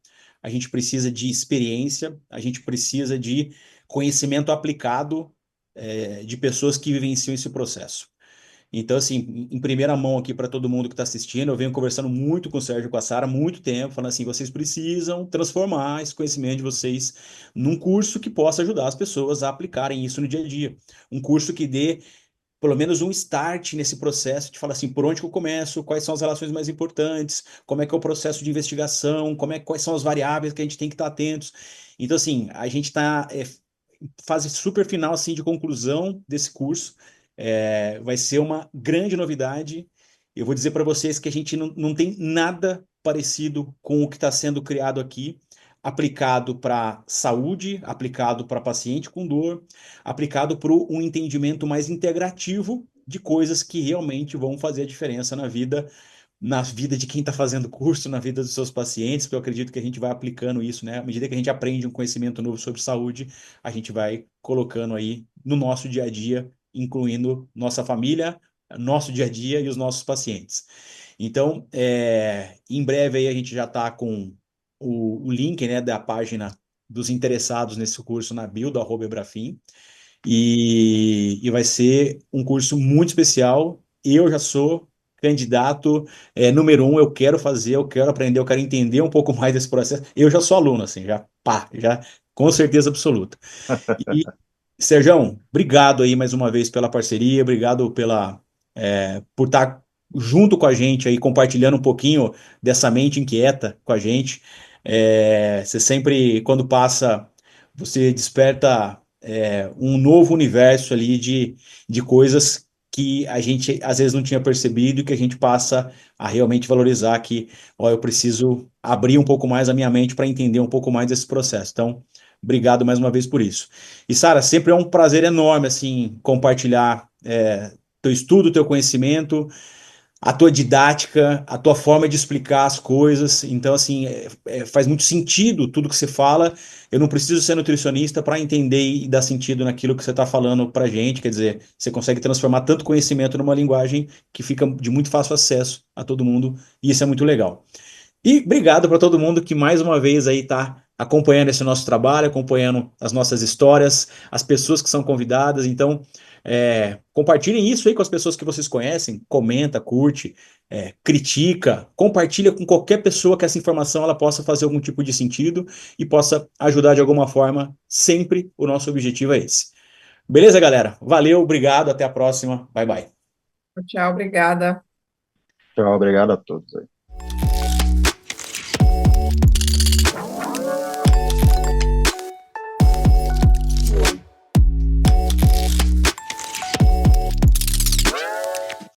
a gente precisa de experiência, a gente precisa de conhecimento aplicado de pessoas que vivenciam esse processo. Então, assim, em primeira mão aqui para todo mundo que está assistindo, eu venho conversando muito com o Sérgio e com a Sara há muito tempo, falando assim, vocês precisam transformar esse conhecimento de vocês num curso que possa ajudar as pessoas a aplicarem isso no dia a dia. Um curso que dê pelo menos um start nesse processo, de falar assim, por onde que eu começo, quais são as relações mais importantes, como é que é o processo de investigação, quais são as variáveis que a gente tem que estar atentos. Então, assim, a gente está fase super final assim de conclusão desse curso. Vai ser uma grande novidade. Eu vou dizer para vocês que a gente não tem nada parecido com o que está sendo criado aqui, aplicado para saúde, aplicado para paciente com dor, aplicado para um entendimento mais integrativo de coisas que realmente vão fazer a diferença na vida de quem está fazendo curso, na vida dos seus pacientes, porque eu acredito que a gente vai aplicando isso, né? À medida que a gente aprende um conhecimento novo sobre saúde, a gente vai colocando aí no nosso dia a dia, incluindo nossa família, nosso dia a dia e os nossos pacientes. Então, em breve aí a gente já está com o link, né, da página dos interessados nesse curso na bio do @ebrafim. E vai ser um curso muito especial. Eu já sou candidato número um, eu quero fazer, eu quero aprender, eu quero entender um pouco mais desse processo. Eu já sou aluno, assim, já pá, já com certeza absoluta. E, Serjão, obrigado aí mais uma vez pela parceria, obrigado por estar junto com a gente aí, compartilhando um pouquinho dessa mente inquieta com a gente. Você sempre, quando passa, você desperta um novo universo ali de coisas que a gente às vezes não tinha percebido e que a gente passa a realmente valorizar que, ó, eu preciso abrir um pouco mais a minha mente para entender um pouco mais desse processo. Então, obrigado mais uma vez por isso. E Sara, sempre é um prazer enorme assim compartilhar teu estudo, teu conhecimento, a tua didática, a tua forma de explicar as coisas. Então, assim, faz muito sentido tudo que você fala. Eu não preciso ser nutricionista para entender e dar sentido naquilo que você está falando para gente. Quer dizer, você consegue transformar tanto conhecimento numa linguagem que fica de muito fácil acesso a todo mundo, e isso é muito legal. E obrigado para todo mundo que mais uma vez aí está acompanhando esse nosso trabalho, acompanhando as nossas histórias, as pessoas que são convidadas. Então, compartilhem isso aí com as pessoas que vocês conhecem, comenta, curte, critica, compartilha com qualquer pessoa que essa informação ela possa fazer algum tipo de sentido e possa ajudar de alguma forma. Sempre o nosso objetivo é esse. Beleza, galera? Valeu, obrigado, até a próxima. Bye, bye. Tchau, obrigada. Tchau, obrigado a todos aí.